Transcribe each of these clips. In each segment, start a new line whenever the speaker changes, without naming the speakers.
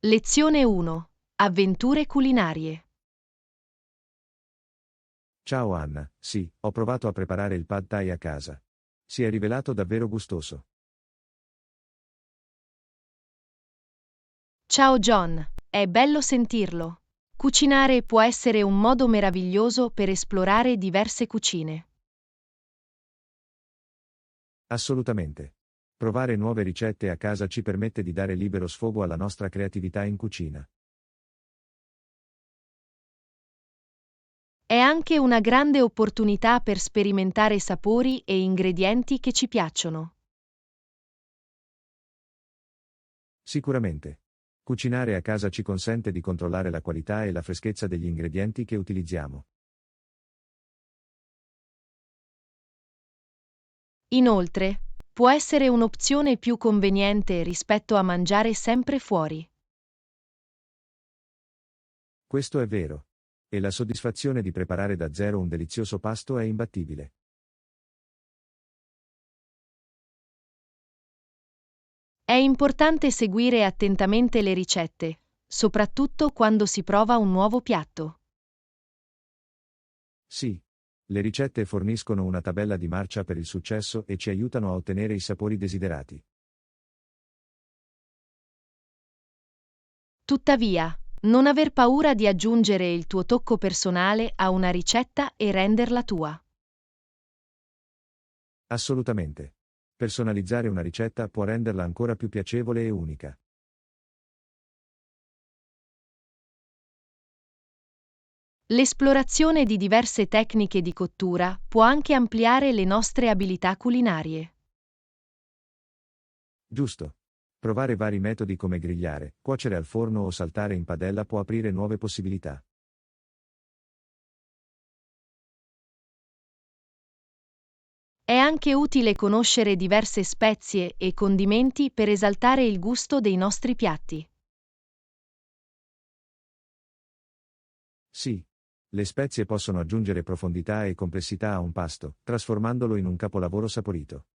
Lezione 1. Avventure culinarie.
Ciao Anna, sì, ho provato a preparare il pad thai a casa. Si è rivelato davvero gustoso.
Ciao John, è bello sentirlo. Cucinare può essere un modo meraviglioso per esplorare diverse cucine.
Assolutamente. Provare nuove ricette a casa ci permette di dare libero sfogo alla nostra creatività in cucina.
È anche una grande opportunità per sperimentare sapori e ingredienti che ci piacciono.
Sicuramente. Cucinare a casa ci consente di controllare la qualità e la freschezza degli ingredienti che utilizziamo.
Inoltre, può essere un'opzione più conveniente rispetto a mangiare sempre fuori.
Questo è vero. E la soddisfazione di preparare da zero un delizioso pasto è imbattibile.
È importante seguire attentamente le ricette, soprattutto quando si prova un nuovo piatto.
Sì. Le ricette forniscono una tabella di marcia per il successo e ci aiutano a ottenere i sapori desiderati.
Tuttavia, non aver paura di aggiungere il tuo tocco personale a una ricetta e renderla tua.
Assolutamente. Personalizzare una ricetta può renderla ancora più piacevole e unica.
L'esplorazione di diverse tecniche di cottura può anche ampliare le nostre abilità culinarie.
Giusto. Provare vari metodi come grigliare, cuocere al forno o saltare in padella può aprire nuove possibilità.
È anche utile conoscere diverse spezie e condimenti per esaltare il gusto dei nostri piatti.
Sì. Le spezie possono aggiungere profondità e complessità a un pasto, trasformandolo in un capolavoro saporito.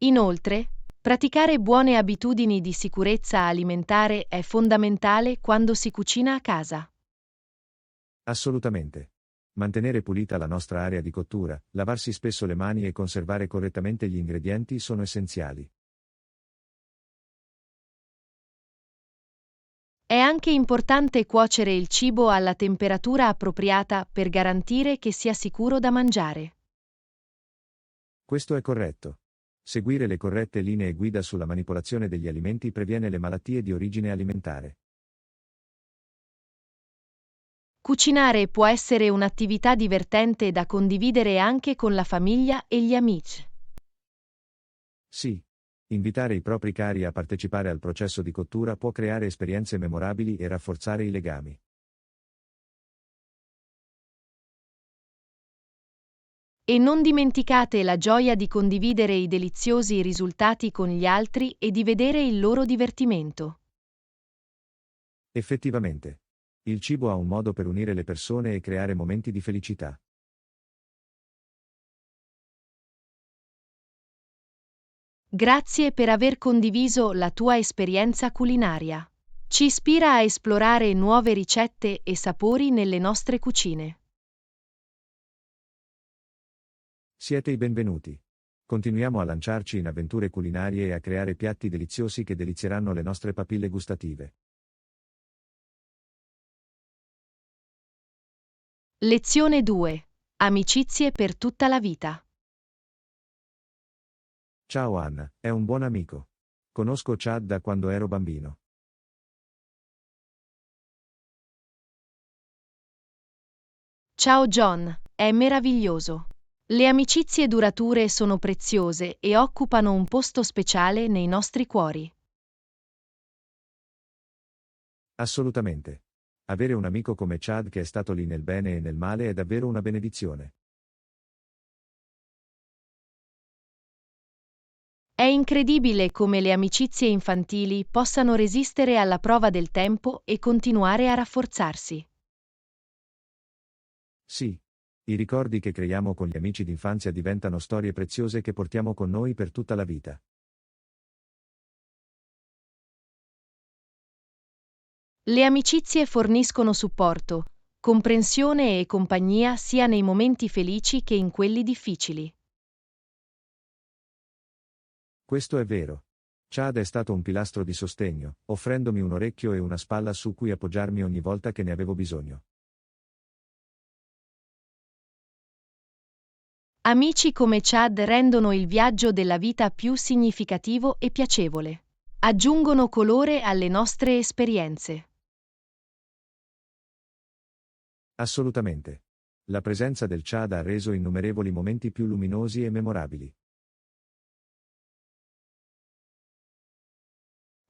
Inoltre, praticare buone abitudini di sicurezza alimentare è fondamentale quando si cucina a casa.
Assolutamente. Mantenere pulita la nostra area di cottura, lavarsi spesso le mani e conservare correttamente gli ingredienti sono essenziali.
È anche importante cuocere il cibo alla temperatura appropriata per garantire che sia sicuro da mangiare.
Questo è corretto. Seguire le corrette linee guida sulla manipolazione degli alimenti previene le malattie di origine alimentare.
Cucinare può essere un'attività divertente da condividere anche con la famiglia e gli amici.
Sì. Invitare i propri cari a partecipare al processo di cottura può creare esperienze memorabili e rafforzare i legami.
E non dimenticate la gioia di condividere i deliziosi risultati con gli altri e di vedere il loro divertimento.
Effettivamente. Il cibo ha un modo per unire le persone e creare momenti di felicità.
Grazie per aver condiviso la tua esperienza culinaria. Ci ispira a esplorare nuove ricette e sapori nelle nostre cucine.
Siete i benvenuti. Continuiamo a lanciarci in avventure culinarie e a creare piatti deliziosi che delizieranno le nostre papille gustative.
Lezione 2. Amicizie per tutta la vita.
Ciao Anna, è un buon amico. Conosco Chad da quando ero bambino.
Ciao John, è meraviglioso. Le amicizie durature sono preziose e occupano un posto speciale nei nostri cuori.
Assolutamente. Avere un amico come Chad che è stato lì nel bene e nel male è davvero una benedizione.
È incredibile come le amicizie infantili possano resistere alla prova del tempo e continuare a rafforzarsi.
Sì. I ricordi che creiamo con gli amici d'infanzia diventano storie preziose che portiamo con noi per tutta la vita.
Le amicizie forniscono supporto, comprensione e compagnia sia nei momenti felici che in quelli difficili.
Questo è vero. Chad è stato un pilastro di sostegno, offrendomi un orecchio e una spalla su cui appoggiarmi ogni volta che ne avevo bisogno.
Amici come Chad rendono il viaggio della vita più significativo e piacevole. Aggiungono colore alle nostre esperienze.
Assolutamente. La presenza del Chad ha reso innumerevoli momenti più luminosi e memorabili.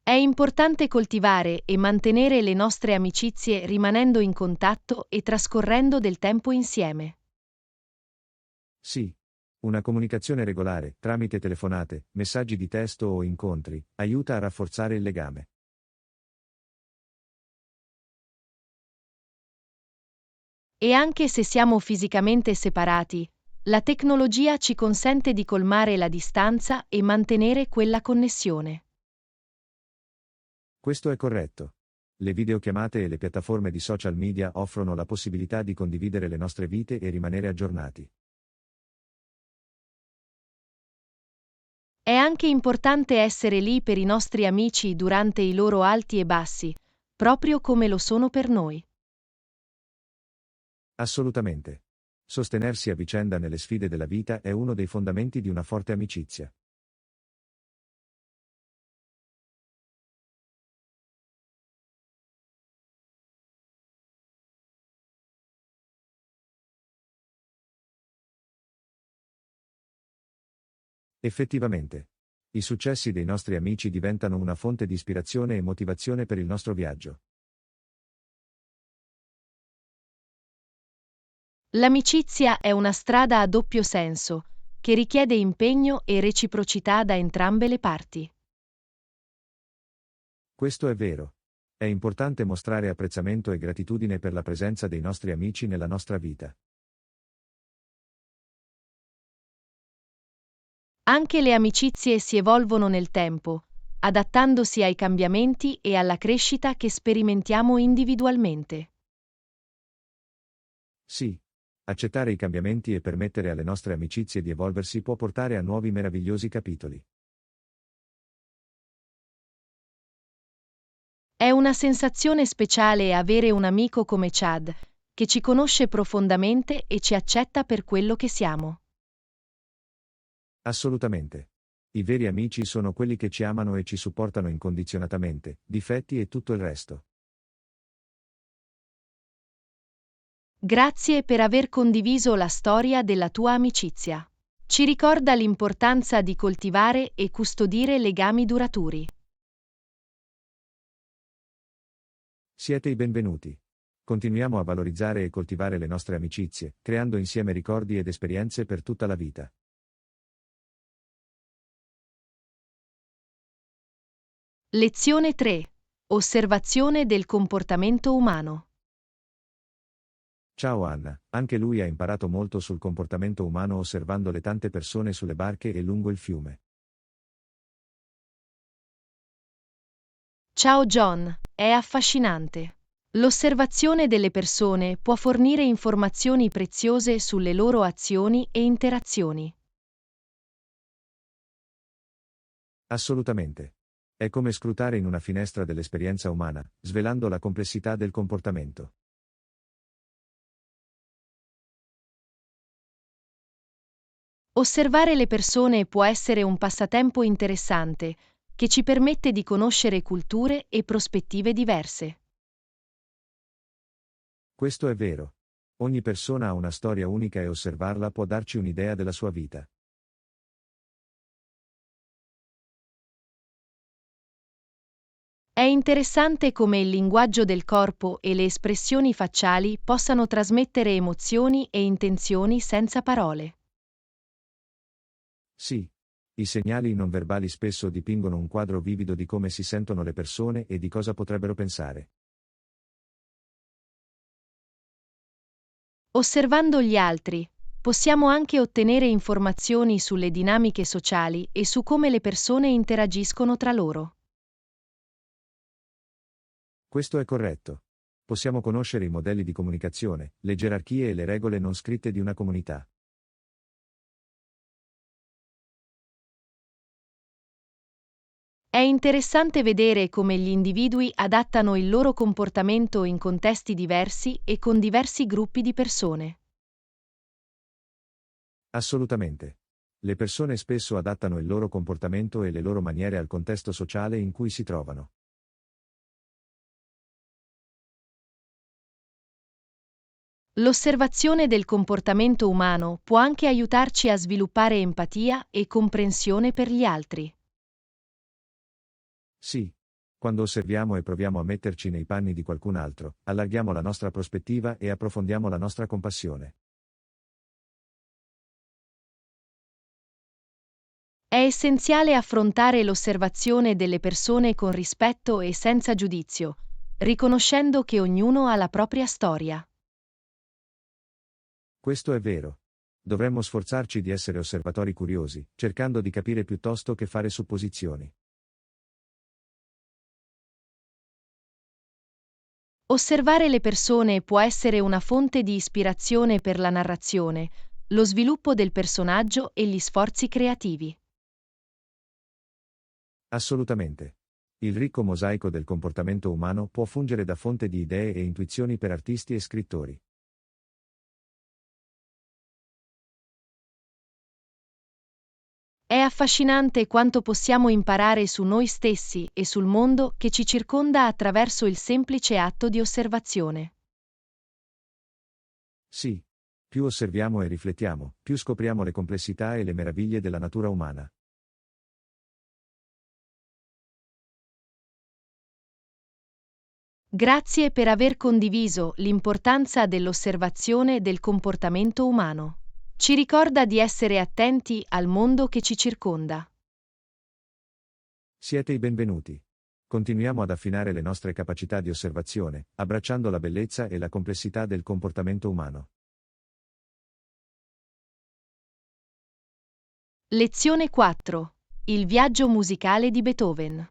È importante coltivare e mantenere le nostre amicizie rimanendo in contatto e trascorrendo del tempo insieme.
Sì. Una comunicazione regolare, tramite telefonate, messaggi di testo o incontri, aiuta a rafforzare il legame.
E anche se siamo fisicamente separati, la tecnologia ci consente di colmare la distanza e mantenere quella connessione.
Questo è corretto. Le videochiamate e le piattaforme di social media offrono la possibilità di condividere le nostre vite e rimanere aggiornati.
È anche importante essere lì per i nostri amici durante i loro alti e bassi, proprio come lo sono per noi.
Assolutamente. Sostenersi a vicenda nelle sfide della vita è uno dei fondamenti di una forte amicizia. Effettivamente. I successi dei nostri amici diventano una fonte di ispirazione e motivazione per il nostro viaggio.
L'amicizia è una strada a doppio senso, che richiede impegno e reciprocità da entrambe le parti.
Questo è vero. È importante mostrare apprezzamento e gratitudine per la presenza dei nostri amici nella nostra vita.
Anche le amicizie si evolvono nel tempo, adattandosi ai cambiamenti e alla crescita che sperimentiamo individualmente.
Sì. Accettare i cambiamenti e permettere alle nostre amicizie di evolversi può portare a nuovi meravigliosi capitoli.
È una sensazione speciale avere un amico come Chad, che ci conosce profondamente e ci accetta per quello che siamo.
Assolutamente. I veri amici sono quelli che ci amano e ci supportano incondizionatamente, difetti e tutto il resto.
Grazie per aver condiviso la storia della tua amicizia. Ci ricorda l'importanza di coltivare e custodire legami duraturi.
Siete i benvenuti. Continuiamo a valorizzare e coltivare le nostre amicizie, creando insieme ricordi ed esperienze per tutta la vita.
Lezione 3. Osservazione del comportamento umano.
Ciao Anna, anche lui ha imparato molto sul comportamento umano osservando le tante persone sulle barche e lungo il fiume.
Ciao John, è affascinante. L'osservazione delle persone può fornire informazioni preziose sulle loro azioni e interazioni.
Assolutamente. È come scrutare in una finestra dell'esperienza umana, svelando la complessità del comportamento.
Osservare le persone può essere un passatempo interessante, che ci permette di conoscere culture e prospettive diverse.
Questo è vero. Ogni persona ha una storia unica e osservarla può darci un'idea della sua vita.
È interessante come il linguaggio del corpo e le espressioni facciali possano trasmettere emozioni e intenzioni senza parole.
Sì. I segnali non verbali spesso dipingono un quadro vivido di come si sentono le persone e di cosa potrebbero pensare.
Osservando gli altri, possiamo anche ottenere informazioni sulle dinamiche sociali e su come le persone interagiscono tra loro.
Questo è corretto. Possiamo conoscere i modelli di comunicazione, le gerarchie e le regole non scritte di una comunità.
È interessante vedere come gli individui adattano il loro comportamento in contesti diversi e con diversi gruppi di persone.
Assolutamente. Le persone spesso adattano il loro comportamento e le loro maniere al contesto sociale in cui si trovano.
L'osservazione del comportamento umano può anche aiutarci a sviluppare empatia e comprensione per gli altri.
Sì. Quando osserviamo e proviamo a metterci nei panni di qualcun altro, allarghiamo la nostra prospettiva e approfondiamo la nostra compassione.
È essenziale affrontare l'osservazione delle persone con rispetto e senza giudizio, riconoscendo che ognuno ha la propria storia.
Questo è vero. Dovremmo sforzarci di essere osservatori curiosi, cercando di capire piuttosto che fare supposizioni.
Osservare le persone può essere una fonte di ispirazione per la narrazione, lo sviluppo del personaggio e gli sforzi creativi.
Assolutamente. Il ricco mosaico del comportamento umano può fungere da fonte di idee e intuizioni per artisti e scrittori.
È affascinante quanto possiamo imparare su noi stessi e sul mondo che ci circonda attraverso il semplice atto di osservazione.
Sì. Più osserviamo e riflettiamo, più scopriamo le complessità e le meraviglie della natura umana.
Grazie per aver condiviso l'importanza dell'osservazione del comportamento umano. Ci ricorda di essere attenti al mondo che ci circonda.
Siete i benvenuti. Continuiamo ad affinare le nostre capacità di osservazione, abbracciando la bellezza e la complessità del comportamento umano.
Lezione 4. Il viaggio musicale di Beethoven.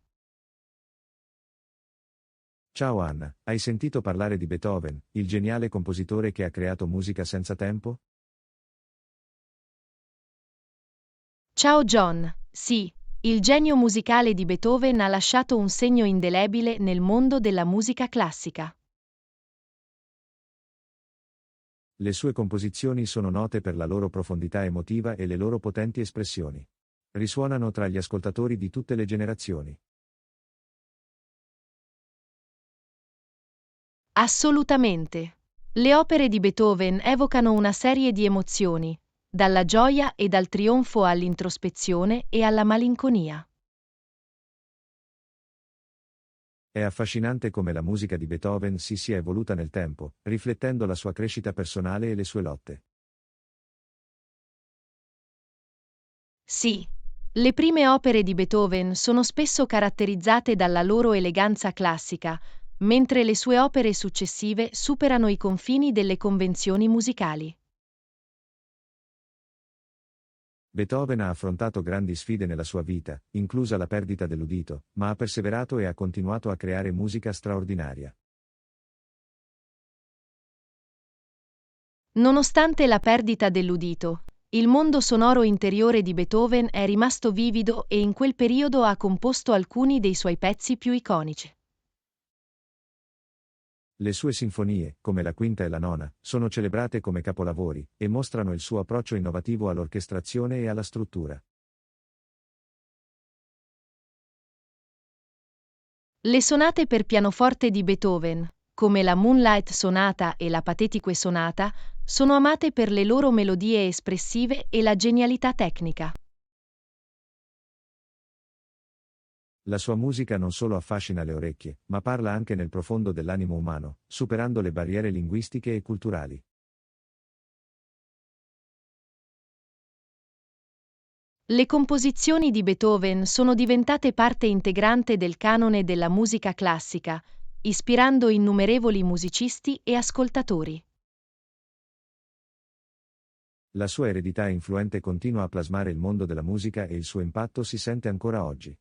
Ciao Anna, hai sentito parlare di Beethoven, il geniale compositore che ha creato musica senza tempo?
Ciao John, sì, il genio musicale di Beethoven ha lasciato un segno indelebile nel mondo della musica classica.
Le sue composizioni sono note per la loro profondità emotiva e le loro potenti espressioni. Risuonano tra gli ascoltatori di tutte le generazioni.
Assolutamente. Le opere di Beethoven evocano una serie di emozioni, dalla gioia e dal trionfo all'introspezione e alla malinconia.
È affascinante come la musica di Beethoven si sia evoluta nel tempo, riflettendo la sua crescita personale e le sue lotte.
Sì, le prime opere di Beethoven sono spesso caratterizzate dalla loro eleganza classica, mentre le sue opere successive superano i confini delle convenzioni musicali.
Beethoven ha affrontato grandi sfide nella sua vita, inclusa la perdita dell'udito, ma ha perseverato e ha continuato a creare musica straordinaria.
Nonostante la perdita dell'udito, il mondo sonoro interiore di Beethoven è rimasto vivido e in quel periodo ha composto alcuni dei suoi pezzi più iconici.
Le sue sinfonie, come la quinta e la nona, sono celebrate come capolavori, e mostrano il suo approccio innovativo all'orchestrazione e alla struttura.
Le sonate per pianoforte di Beethoven, come la Moonlight Sonata e la Pathetique Sonata, sono amate per le loro melodie espressive e la genialità tecnica.
La sua musica non solo affascina le orecchie, ma parla anche nel profondo dell'animo umano, superando le barriere linguistiche e culturali.
Le composizioni di Beethoven sono diventate parte integrante del canone della musica classica, ispirando innumerevoli musicisti e ascoltatori.
La sua eredità influente continua a plasmare il mondo della musica e il suo impatto si sente ancora oggi.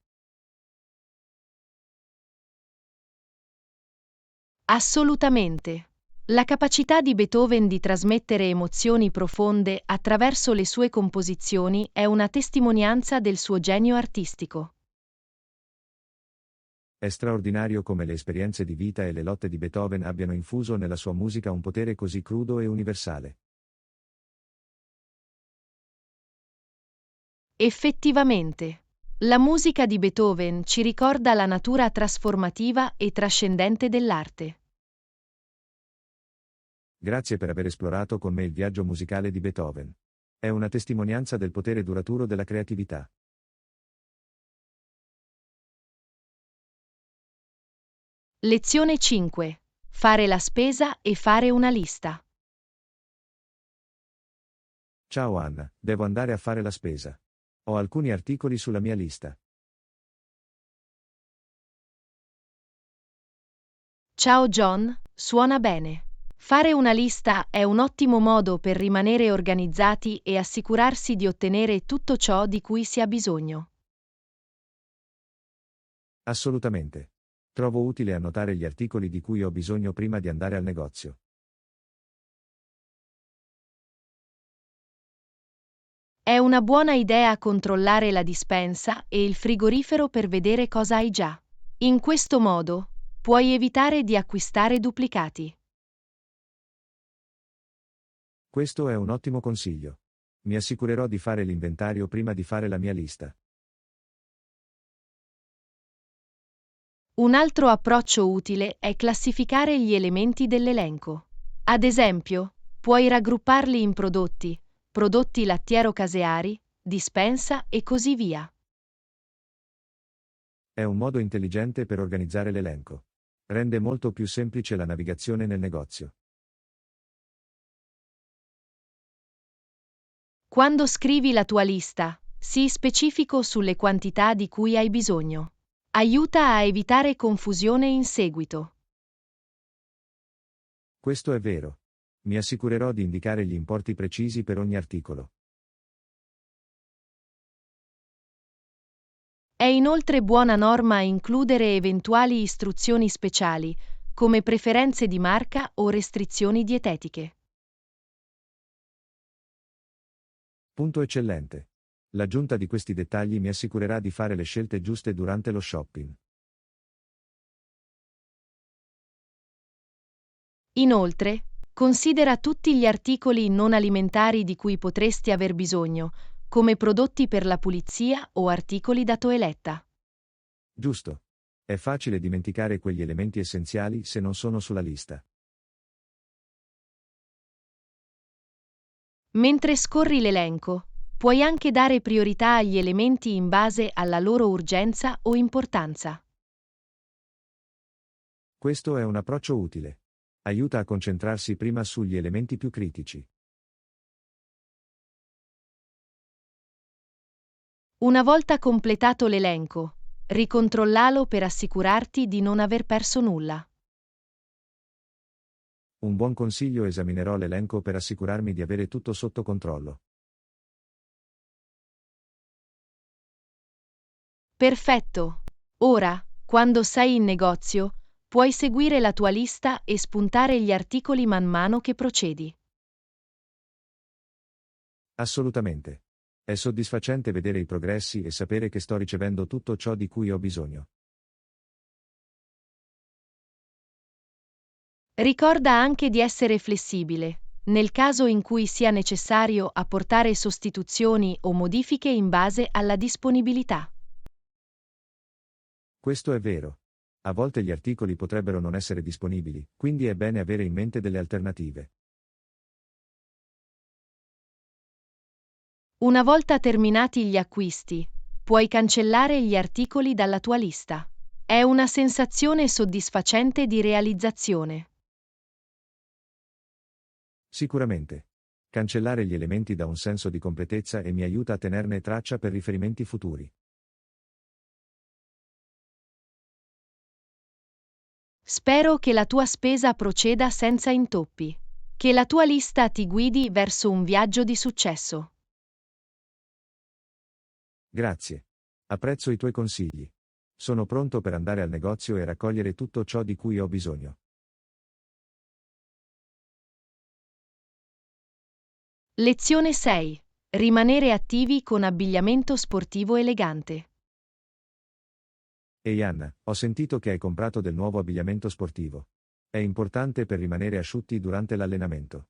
Assolutamente. La capacità di Beethoven di trasmettere emozioni profonde attraverso le sue composizioni è una testimonianza del suo genio artistico.
È straordinario come le esperienze di vita e le lotte di Beethoven abbiano infuso nella sua musica un potere così crudo e universale.
Effettivamente. La musica di Beethoven ci ricorda la natura trasformativa e trascendente dell'arte.
Grazie per aver esplorato con me il viaggio musicale di Beethoven. È una testimonianza del potere duraturo della creatività.
Lezione 5. Fare la spesa e fare una lista.
Ciao Anna, devo andare a fare la spesa. Ho alcuni articoli sulla mia lista.
Ciao John, suona bene. Fare una lista è un ottimo modo per rimanere organizzati e assicurarsi di ottenere tutto ciò di cui si ha bisogno.
Assolutamente. Trovo utile annotare gli articoli di cui ho bisogno prima di andare al negozio.
È una buona idea controllare la dispensa e il frigorifero per vedere cosa hai già. In questo modo, puoi evitare di acquistare duplicati.
Questo è un ottimo consiglio. Mi assicurerò di fare l'inventario prima di fare la mia lista.
Un altro approccio utile è classificare gli elementi dell'elenco. Ad esempio, puoi raggrupparli in prodotti, prodotti lattiero-caseari, dispensa e così via.
È un modo intelligente per organizzare l'elenco. Rende molto più semplice la navigazione nel negozio.
Quando scrivi la tua lista, sii specifico sulle quantità di cui hai bisogno. Aiuta a evitare confusione in seguito.
Questo è vero. Mi assicurerò di indicare gli importi precisi per ogni articolo.
È inoltre buona norma includere eventuali istruzioni speciali, come preferenze di marca o restrizioni dietetiche.
Punto eccellente. L'aggiunta di questi dettagli mi assicurerà di fare le scelte giuste durante lo shopping.
Inoltre, considera tutti gli articoli non alimentari di cui potresti aver bisogno, come prodotti per la pulizia o articoli da toeletta.
Giusto. È facile dimenticare quegli elementi essenziali se non sono sulla lista.
Mentre scorri l'elenco, puoi anche dare priorità agli elementi in base alla loro urgenza o importanza.
Questo è un approccio utile. Aiuta a concentrarsi prima sugli elementi più critici.
Una volta completato l'elenco, ricontrollalo per assicurarti di non aver perso nulla.
Un buon consiglio: esaminerò l'elenco per assicurarmi di avere tutto sotto controllo.
Perfetto! Ora, quando sei in negozio, puoi seguire la tua lista e spuntare gli articoli man mano che procedi.
Assolutamente. È soddisfacente vedere i progressi e sapere che sto ricevendo tutto ciò di cui ho bisogno.
Ricorda anche di essere flessibile, nel caso in cui sia necessario apportare sostituzioni o modifiche in base alla disponibilità.
Questo è vero. A volte gli articoli potrebbero non essere disponibili, quindi è bene avere in mente delle alternative.
Una volta terminati gli acquisti, puoi cancellare gli articoli dalla tua lista. È una sensazione soddisfacente di realizzazione.
Sicuramente. Cancellare gli elementi dà un senso di completezza e mi aiuta a tenerne traccia per riferimenti futuri.
Spero che la tua spesa proceda senza intoppi. Che la tua lista ti guidi verso un viaggio di successo.
Grazie. Apprezzo i tuoi consigli. Sono pronto per andare al negozio e raccogliere tutto ciò di cui ho bisogno.
Lezione 6. Rimanere attivi con abbigliamento sportivo elegante.
Ehi Anna, ho sentito che hai comprato del nuovo abbigliamento sportivo. È importante per rimanere asciutti durante l'allenamento.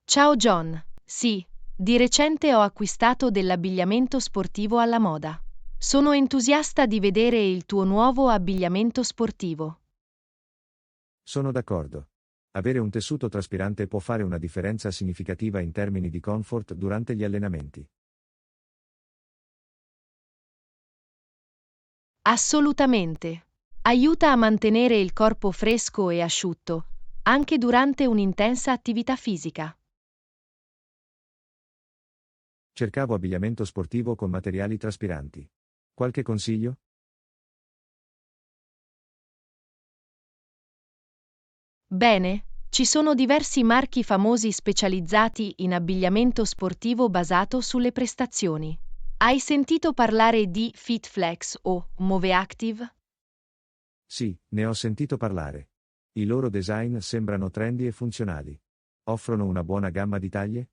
Ciao John. Sì, di recente ho acquistato dell'abbigliamento sportivo alla moda. Sono entusiasta di vedere il tuo nuovo abbigliamento sportivo.
Sono d'accordo. Avere un tessuto traspirante può fare una differenza significativa in termini di comfort durante gli allenamenti.
Assolutamente. Aiuta a mantenere il corpo fresco e asciutto, anche durante un'intensa attività fisica.
Cercavo abbigliamento sportivo con materiali traspiranti. Qualche consiglio?
Bene, ci sono diversi marchi famosi specializzati in abbigliamento sportivo basato sulle prestazioni. Hai sentito parlare di FitFlex o Move Active?
Sì, ne ho sentito parlare. I loro design sembrano trendy e funzionali. Offrono una buona gamma di taglie?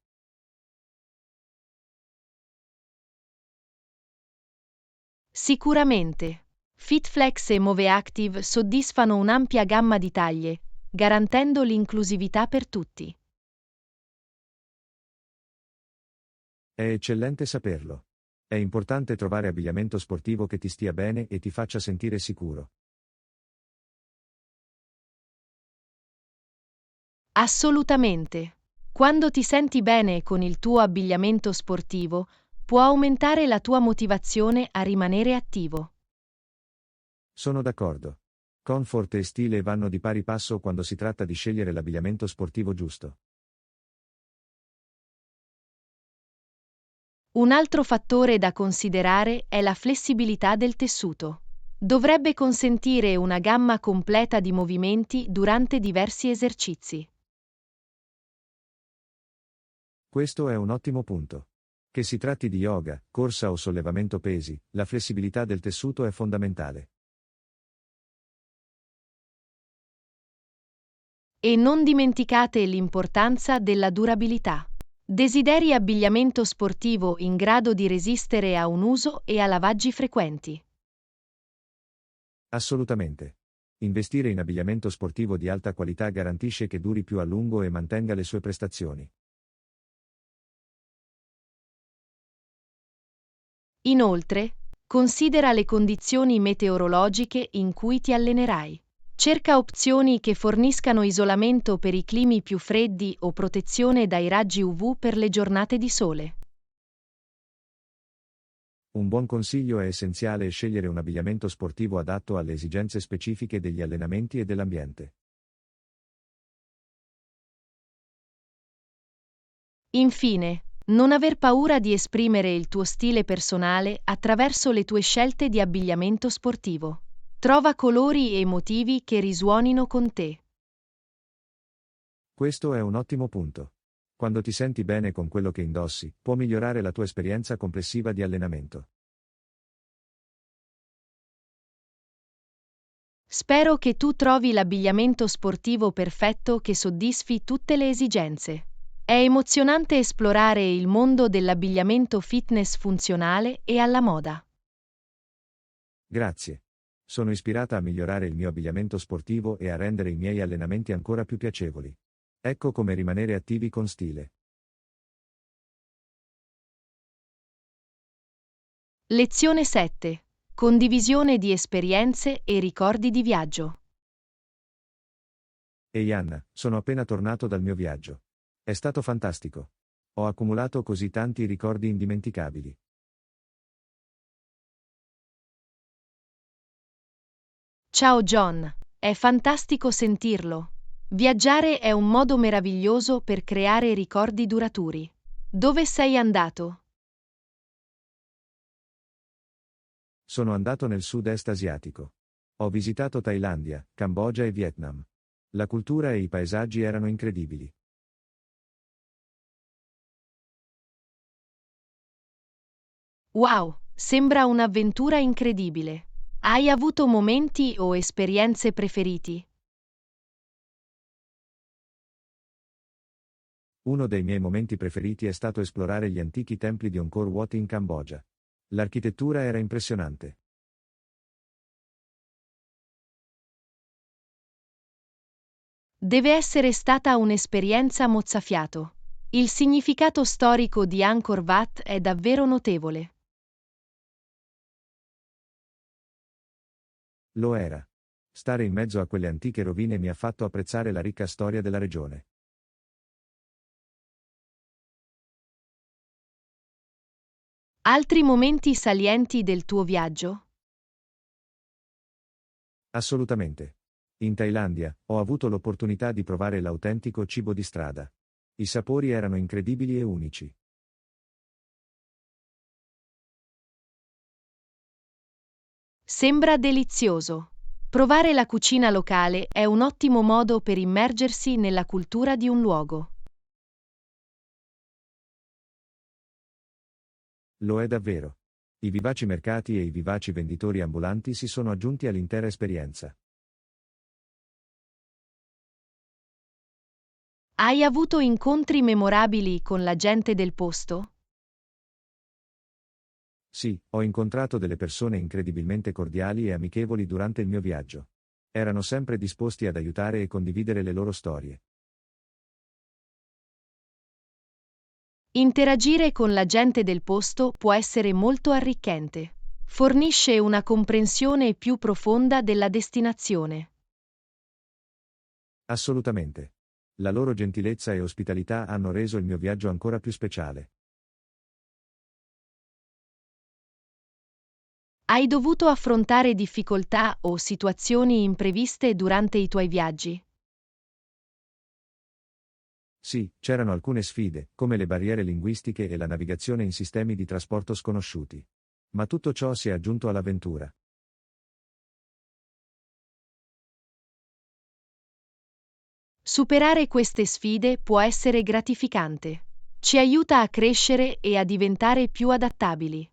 Sicuramente. FitFlex e Move Active soddisfano un'ampia gamma di taglie, garantendo l'inclusività per tutti.
È eccellente saperlo. È importante trovare abbigliamento sportivo che ti stia bene e ti faccia sentire sicuro.
Assolutamente. Quando ti senti bene con il tuo abbigliamento sportivo, può aumentare la tua motivazione a rimanere attivo.
Sono d'accordo. Comfort e stile vanno di pari passo quando si tratta di scegliere l'abbigliamento sportivo giusto.
Un altro fattore da considerare è la flessibilità del tessuto. Dovrebbe consentire una gamma completa di movimenti durante diversi esercizi.
Questo è un ottimo punto. Che si tratti di yoga, corsa o sollevamento pesi, la flessibilità del tessuto è fondamentale.
E non dimenticate l'importanza della durabilità. Desideri abbigliamento sportivo in grado di resistere a un uso e a lavaggi frequenti.
Assolutamente. Investire in abbigliamento sportivo di alta qualità garantisce che duri più a lungo e mantenga le sue prestazioni.
Inoltre, considera le condizioni meteorologiche in cui ti allenerai. Cerca opzioni che forniscano isolamento per i climi più freddi o protezione dai raggi UV per le giornate di sole.
Un buon consiglio è essenziale scegliere un abbigliamento sportivo adatto alle esigenze specifiche degli allenamenti e dell'ambiente.
Infine, non aver paura di esprimere il tuo stile personale attraverso le tue scelte di abbigliamento sportivo. Trova colori e motivi che risuonino con te.
Questo è un ottimo punto. Quando ti senti bene con quello che indossi, può migliorare la tua esperienza complessiva di allenamento.
Spero che tu trovi l'abbigliamento sportivo perfetto che soddisfi tutte le esigenze. È emozionante esplorare il mondo dell'abbigliamento fitness funzionale e alla moda.
Grazie. Sono ispirata a migliorare il mio abbigliamento sportivo e a rendere i miei allenamenti ancora più piacevoli. Ecco come rimanere attivi con stile.
Lezione 7. Condivisione di esperienze e ricordi di viaggio.
Ehi Anna, sono appena tornato dal mio viaggio. È stato fantastico. Ho accumulato così tanti ricordi indimenticabili.
Ciao John, è fantastico sentirlo. Viaggiare è un modo meraviglioso per creare ricordi duraturi. Dove sei andato?
Sono andato nel sud-est asiatico. Ho visitato Thailandia, Cambogia e Vietnam. La cultura e i paesaggi erano incredibili.
Wow, sembra un'avventura incredibile. Hai avuto momenti o esperienze preferiti?
Uno dei miei momenti preferiti è stato esplorare gli antichi templi di Angkor Wat in Cambogia. L'architettura era impressionante.
Deve essere stata un'esperienza mozzafiato. Il significato storico di Angkor Wat è davvero notevole.
Lo era. Stare in mezzo a quelle antiche rovine mi ha fatto apprezzare la ricca storia della regione.
Altri momenti salienti del tuo viaggio?
Assolutamente. In Thailandia, ho avuto l'opportunità di provare l'autentico cibo di strada. I sapori erano incredibili e unici.
Sembra delizioso. Provare la cucina locale è un ottimo modo per immergersi nella cultura di un luogo.
Lo è davvero. I vivaci mercati e i vivaci venditori ambulanti si sono aggiunti all'intera esperienza.
Hai avuto incontri memorabili con la gente del posto?
Sì, ho incontrato delle persone incredibilmente cordiali e amichevoli durante il mio viaggio. Erano sempre disposti ad aiutare e condividere le loro storie.
Interagire con la gente del posto può essere molto arricchente. Fornisce una comprensione più profonda della destinazione.
Assolutamente. La loro gentilezza e ospitalità hanno reso il mio viaggio ancora più speciale.
Hai dovuto affrontare difficoltà o situazioni impreviste durante i tuoi viaggi?
Sì, c'erano alcune sfide, come le barriere linguistiche e la navigazione in sistemi di trasporto sconosciuti. Ma tutto ciò si è aggiunto all'avventura.
Superare queste sfide può essere gratificante. Ci aiuta a crescere e a diventare più adattabili.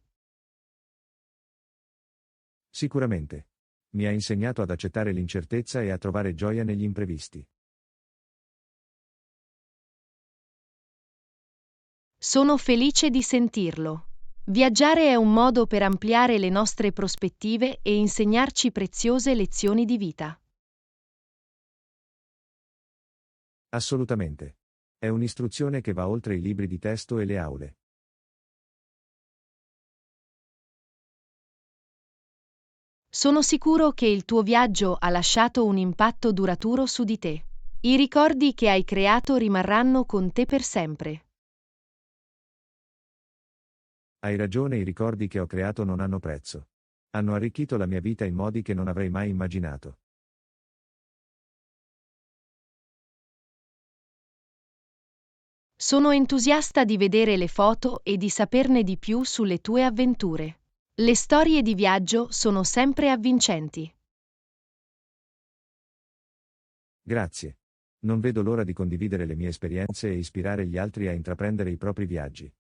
Sicuramente. Mi ha insegnato ad accettare l'incertezza e a trovare gioia negli imprevisti.
Sono felice di sentirlo. Viaggiare è un modo per ampliare le nostre prospettive e insegnarci preziose lezioni di vita.
Assolutamente. È un'istruzione che va oltre i libri di testo e le aule.
Sono sicuro che il tuo viaggio ha lasciato un impatto duraturo su di te. I ricordi che hai creato rimarranno con te per sempre.
Hai ragione, i ricordi che ho creato non hanno prezzo. Hanno arricchito la mia vita in modi che non avrei mai immaginato.
Sono entusiasta di vedere le foto e di saperne di più sulle tue avventure. Le storie di viaggio sono sempre avvincenti.
Grazie. Non vedo l'ora di condividere le mie esperienze e ispirare gli altri a intraprendere i propri viaggi.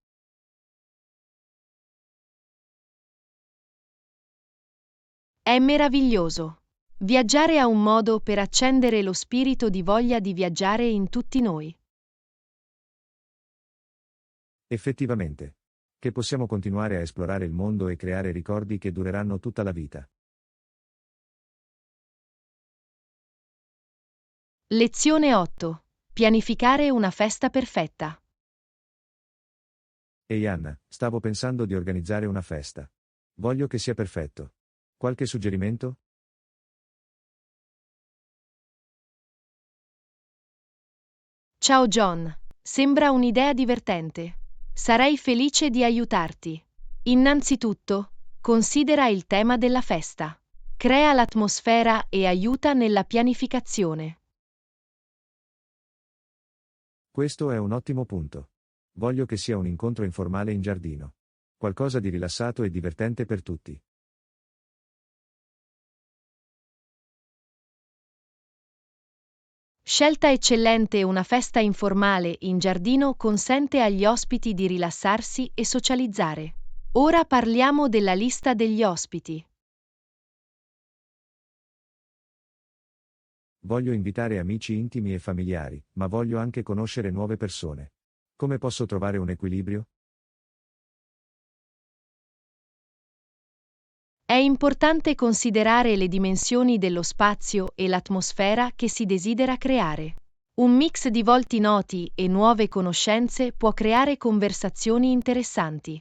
È meraviglioso. Viaggiare ha un modo per accendere lo spirito di voglia di viaggiare in tutti noi.
Effettivamente. Che possiamo continuare a esplorare il mondo e creare ricordi che dureranno tutta la vita.
Lezione 8. Pianificare una festa perfetta.
Ehi Anna, stavo pensando di organizzare una festa. Voglio che sia perfetto. Qualche suggerimento?
Ciao John, sembra un'idea divertente. Sarei felice di aiutarti. Innanzitutto, considera il tema della festa. Crea l'atmosfera e aiuta nella pianificazione.
Questo è un ottimo punto. Voglio che sia un incontro informale in giardino. Qualcosa di rilassato e divertente per tutti.
Scelta eccellente, una festa informale in giardino consente agli ospiti di rilassarsi e socializzare. Ora parliamo della lista degli ospiti.
Voglio invitare amici intimi e familiari, ma voglio anche conoscere nuove persone. Come posso trovare un equilibrio?
È importante considerare le dimensioni dello spazio e l'atmosfera che si desidera creare. Un mix di volti noti e nuove conoscenze può creare conversazioni interessanti.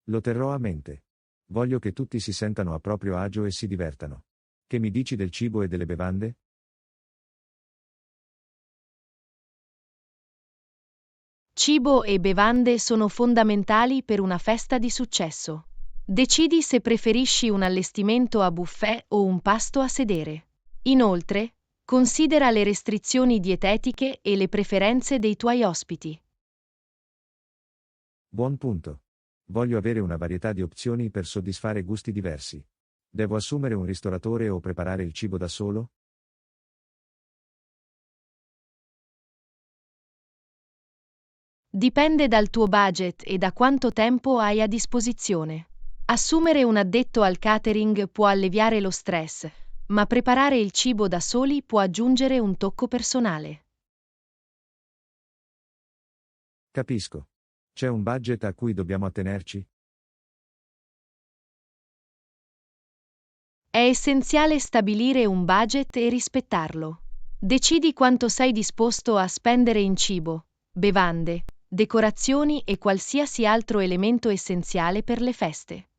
Lo terrò a mente. Voglio che tutti si sentano a proprio agio e si divertano. Che mi dici del cibo e delle bevande?
Cibo e bevande sono fondamentali per una festa di successo. Decidi se preferisci un allestimento a buffet o un pasto a sedere. Inoltre, considera le restrizioni dietetiche e le preferenze dei tuoi ospiti.
Buon punto. Voglio avere una varietà di opzioni per soddisfare gusti diversi. Devo assumere un ristoratore o preparare il cibo da solo?
Dipende dal tuo budget e da quanto tempo hai a disposizione. Assumere un addetto al catering può alleviare lo stress, ma preparare il cibo da soli può aggiungere un tocco personale.
Capisco. C'è un budget a cui dobbiamo attenerci?
È essenziale stabilire un budget e rispettarlo. Decidi quanto sei disposto a spendere in cibo, bevande, decorazioni e qualsiasi altro elemento essenziale per le feste.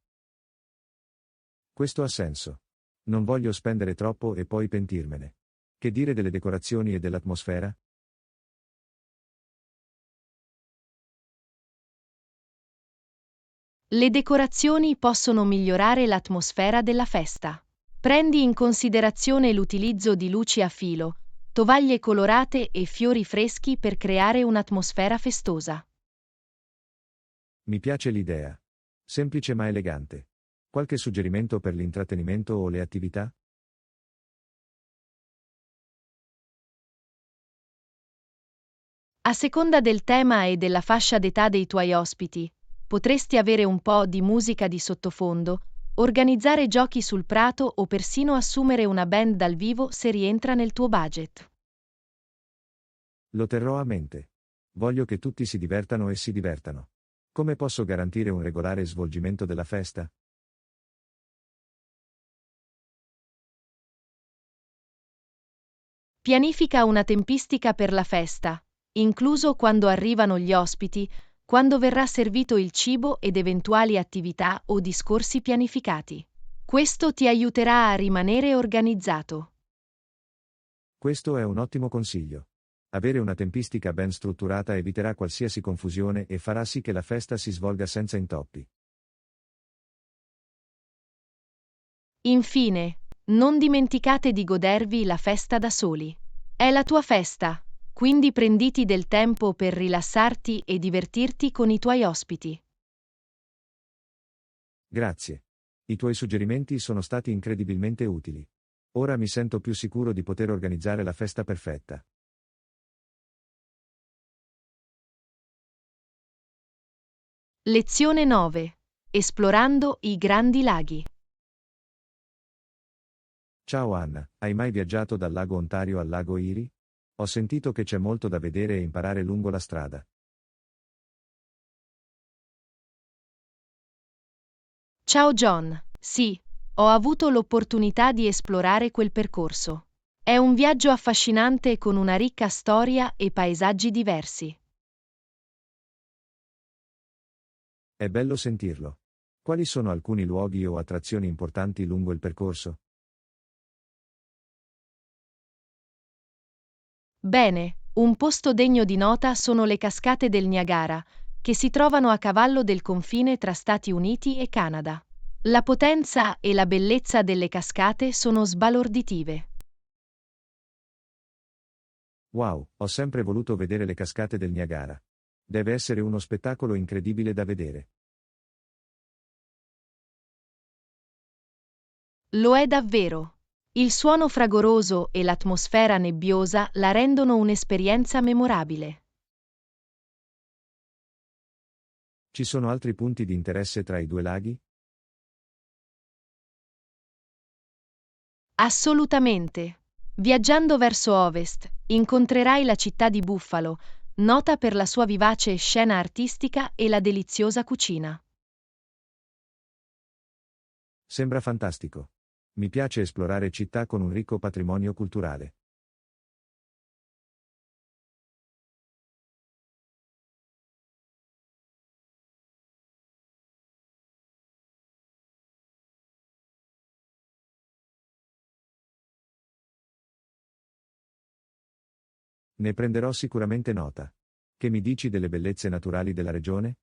Questo ha senso. Non voglio spendere troppo e poi pentirmene. Che dire delle decorazioni e dell'atmosfera?
Le decorazioni possono migliorare l'atmosfera della festa. Prendi in considerazione l'utilizzo di luci a filo, tovaglie colorate e fiori freschi per creare un'atmosfera festosa.
Mi piace l'idea. Semplice ma elegante. Qualche suggerimento per l'intrattenimento o le attività?
A seconda del tema e della fascia d'età dei tuoi ospiti, potresti avere un po' di musica di sottofondo, organizzare giochi sul prato o persino assumere una band dal vivo se rientra nel tuo budget.
Lo terrò a mente. Voglio che tutti si divertano e si divertano. Come posso garantire un regolare svolgimento della festa?
Pianifica una tempistica per la festa, incluso quando arrivano gli ospiti, quando verrà servito il cibo ed eventuali attività o discorsi pianificati. Questo ti aiuterà a rimanere organizzato.
Questo è un ottimo consiglio. Avere una tempistica ben strutturata eviterà qualsiasi confusione e farà sì che la festa si svolga senza intoppi.
Infine, non dimenticate di godervi la festa da soli. È la tua festa, quindi prenditi del tempo per rilassarti e divertirti con i tuoi ospiti.
Grazie. I tuoi suggerimenti sono stati incredibilmente utili. Ora mi sento più sicuro di poter organizzare la festa perfetta.
Lezione 9. Esplorando i grandi laghi.
Ciao Anna, hai mai viaggiato dal lago Ontario al lago Erie? Ho sentito che c'è molto da vedere e imparare lungo la strada.
Ciao John, sì, ho avuto l'opportunità di esplorare quel percorso. È un viaggio affascinante con una ricca storia e paesaggi diversi.
È bello sentirlo. Quali sono alcuni luoghi o attrazioni importanti lungo il percorso?
Bene, un posto degno di nota sono le cascate del Niagara, che si trovano a cavallo del confine tra Stati Uniti e Canada. La potenza e la bellezza delle cascate sono sbalorditive.
Wow, ho sempre voluto vedere le cascate del Niagara. Deve essere uno spettacolo incredibile da vedere.
Lo è davvero. Il suono fragoroso e l'atmosfera nebbiosa la rendono un'esperienza memorabile.
Ci sono altri punti di interesse tra i due laghi?
Assolutamente. Viaggiando verso ovest, incontrerai la città di Buffalo, nota per la sua vivace scena artistica e la deliziosa cucina.
Sembra fantastico. Mi piace esplorare città con un ricco patrimonio culturale. Ne prenderò sicuramente nota. Che mi dici delle bellezze naturali della regione?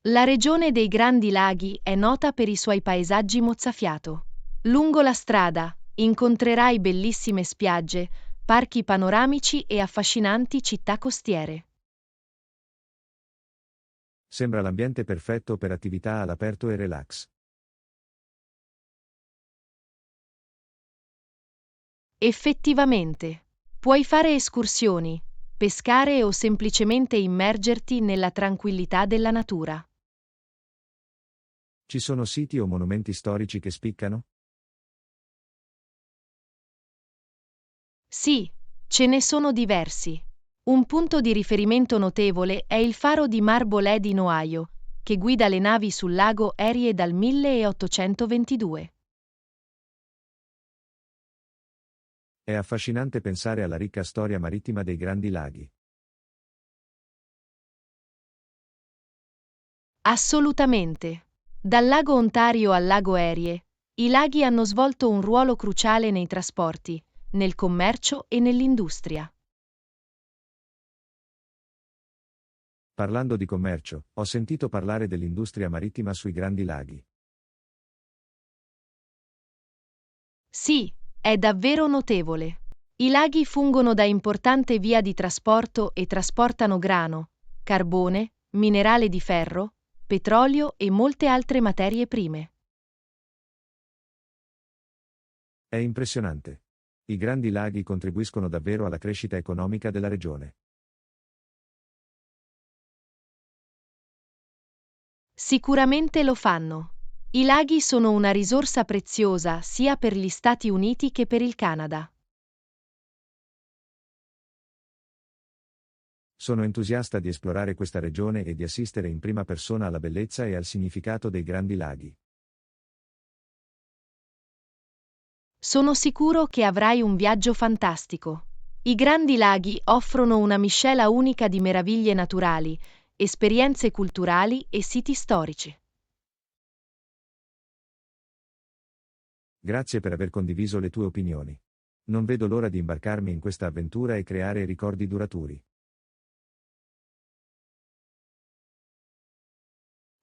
La regione dei Grandi Laghi è nota per i suoi paesaggi mozzafiato. Lungo la strada incontrerai bellissime spiagge, parchi panoramici e affascinanti città costiere.
Sembra l'ambiente perfetto per attività all'aperto e relax.
Effettivamente, puoi fare escursioni, pescare o semplicemente immergerti nella tranquillità della natura.
Ci sono siti o monumenti storici che spiccano?
Sì, ce ne sono diversi. Un punto di riferimento notevole è il faro di Marble Head in Ohio, che guida le navi sul lago Erie dal 1822.
È affascinante pensare alla ricca storia marittima dei Grandi Laghi.
Assolutamente. Dal lago Ontario al lago Erie, i laghi hanno svolto un ruolo cruciale nei trasporti, nel commercio e nell'industria.
Parlando di commercio, ho sentito parlare dell'industria marittima sui Grandi Laghi.
Sì, è davvero notevole. I laghi fungono da importante via di trasporto e trasportano grano, carbone, minerale di ferro, petrolio e molte altre materie prime.
È impressionante. I Grandi Laghi contribuiscono davvero alla crescita economica della regione.
Sicuramente lo fanno. I laghi sono una risorsa preziosa sia per gli Stati Uniti che per il Canada.
Sono entusiasta di esplorare questa regione e di assistere in prima persona alla bellezza e al significato dei Grandi Laghi.
Sono sicuro che avrai un viaggio fantastico. I Grandi Laghi offrono una miscela unica di meraviglie naturali, esperienze culturali e siti storici.
Grazie per aver condiviso le tue opinioni. Non vedo l'ora di imbarcarmi in questa avventura e creare ricordi duraturi.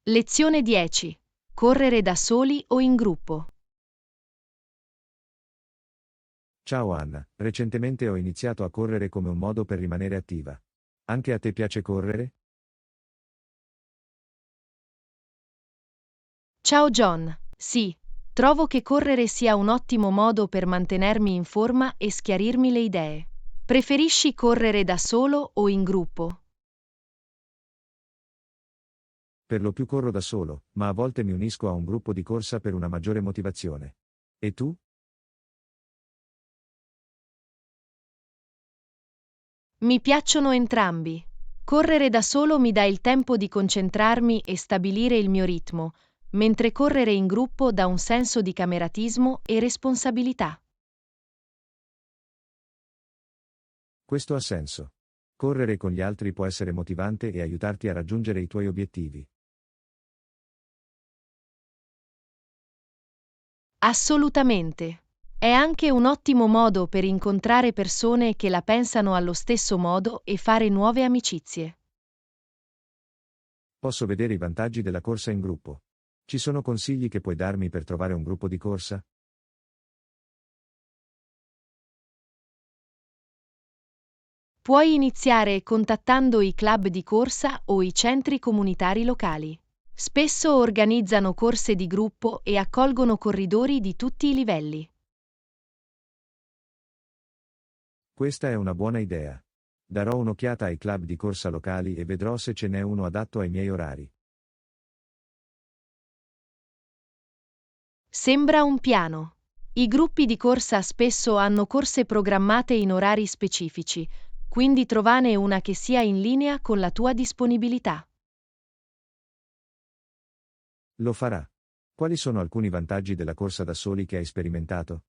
Lezione 10. Correre da soli o in gruppo.
Ciao Anna, recentemente ho iniziato a correre come un modo per rimanere attiva. Anche a te piace correre?
Ciao John. Sì, trovo che correre sia un ottimo modo per mantenermi in forma e schiarirmi le idee. Preferisci correre da solo o in gruppo?
Per lo più corro da solo, ma a volte mi unisco a un gruppo di corsa per una maggiore motivazione. E tu?
Mi piacciono entrambi. Correre da solo mi dà il tempo di concentrarmi e stabilire il mio ritmo, mentre correre in gruppo dà un senso di cameratismo e responsabilità.
Questo ha senso. Correre con gli altri può essere motivante e aiutarti a raggiungere i tuoi obiettivi.
Assolutamente. È anche un ottimo modo per incontrare persone che la pensano allo stesso modo e fare nuove amicizie.
Posso vedere i vantaggi della corsa in gruppo. Ci sono consigli che puoi darmi per trovare un gruppo di corsa?
Puoi iniziare contattando i club di corsa o i centri comunitari locali. Spesso organizzano corse di gruppo e accolgono corridori di tutti i livelli.
Questa è una buona idea. Darò un'occhiata ai club di corsa locali e vedrò se ce n'è uno adatto ai miei orari.
Sembra un piano. I gruppi di corsa spesso hanno corse programmate in orari specifici, quindi trovane una che sia in linea con la tua disponibilità.
Lo farà. Quali sono alcuni vantaggi della corsa da soli che hai sperimentato?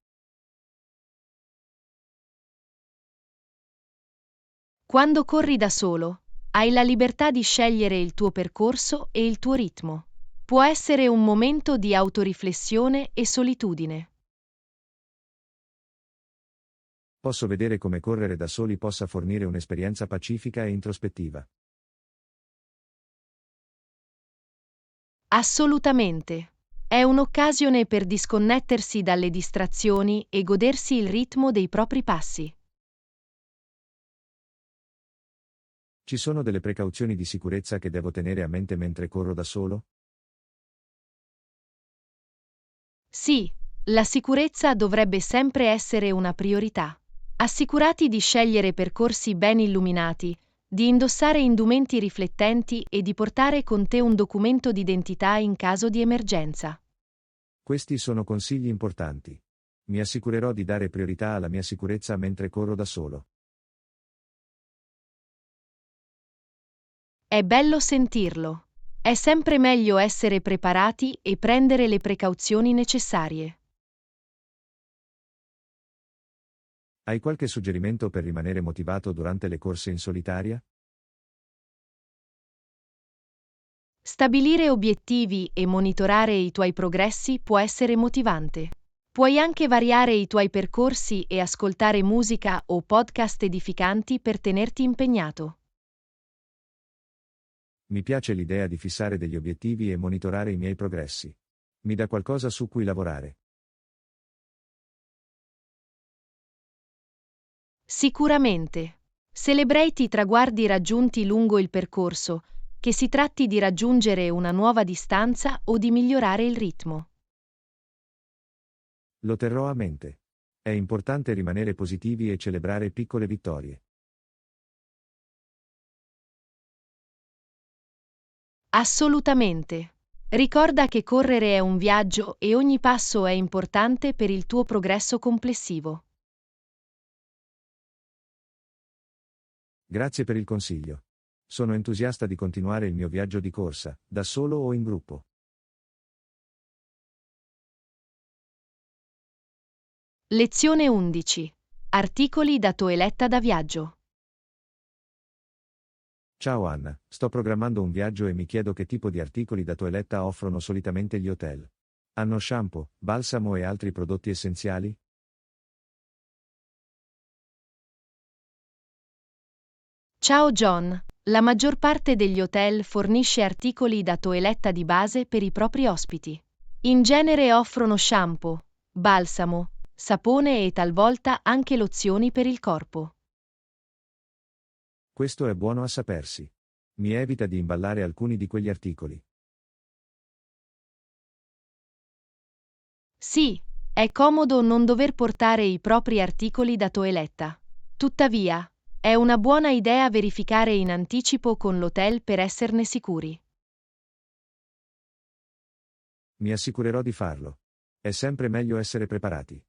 Quando corri da solo, hai la libertà di scegliere il tuo percorso e il tuo ritmo. Può essere un momento di autoriflessione e solitudine.
Posso vedere come correre da soli possa fornire un'esperienza pacifica e introspettiva.
Assolutamente. È un'occasione per disconnettersi dalle distrazioni e godersi il ritmo dei propri passi.
Ci sono delle precauzioni di sicurezza che devo tenere a mente mentre corro da solo?
Sì, la sicurezza dovrebbe sempre essere una priorità. Assicurati di scegliere percorsi ben illuminati, di indossare indumenti riflettenti e di portare con te un documento d'identità in caso di emergenza.
Questi sono consigli importanti. Mi assicurerò di dare priorità alla mia sicurezza mentre corro da solo.
È bello sentirlo. È sempre meglio essere preparati e prendere le precauzioni necessarie.
Hai qualche suggerimento per rimanere motivato durante le corse in solitaria?
Stabilire obiettivi e monitorare i tuoi progressi può essere motivante. Puoi anche variare i tuoi percorsi e ascoltare musica o podcast edificanti per tenerti impegnato.
Mi piace l'idea di fissare degli obiettivi e monitorare i miei progressi. Mi dà qualcosa su cui lavorare.
Sicuramente. Celebrati i traguardi raggiunti lungo il percorso, che si tratti di raggiungere una nuova distanza o di migliorare il ritmo.
Lo terrò a mente. È importante rimanere positivi e celebrare piccole vittorie.
Assolutamente. Ricorda che correre è un viaggio e ogni passo è importante per il tuo progresso complessivo.
Grazie per il consiglio. Sono entusiasta di continuare il mio viaggio di corsa, da solo o in gruppo.
Lezione 11. Articoli da toeletta da viaggio.
Ciao Anna, sto programmando un viaggio e mi chiedo che tipo di articoli da toeletta offrono solitamente gli hotel. Hanno shampoo, balsamo e altri prodotti essenziali?
Ciao John. La maggior parte degli hotel fornisce articoli da toeletta di base per i propri ospiti. In genere offrono shampoo, balsamo, sapone e talvolta anche lozioni per il corpo.
Questo è buono a sapersi. Mi evita di imballare alcuni di quegli articoli.
Sì, è comodo non dover portare i propri articoli da toeletta. Tuttavia, è una buona idea verificare in anticipo con l'hotel per esserne sicuri.
Mi assicurerò di farlo. È sempre meglio essere preparati.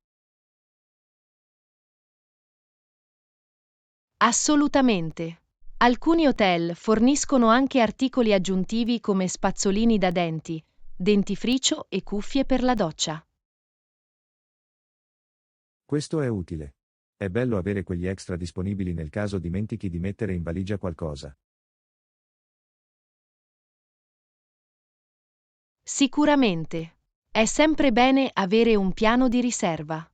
Assolutamente. Alcuni hotel forniscono anche articoli aggiuntivi come spazzolini da denti, dentifricio e cuffie per la doccia.
Questo è utile. È bello avere quegli extra disponibili nel caso dimentichi di mettere in valigia qualcosa.
Sicuramente. È sempre bene avere un piano di riserva.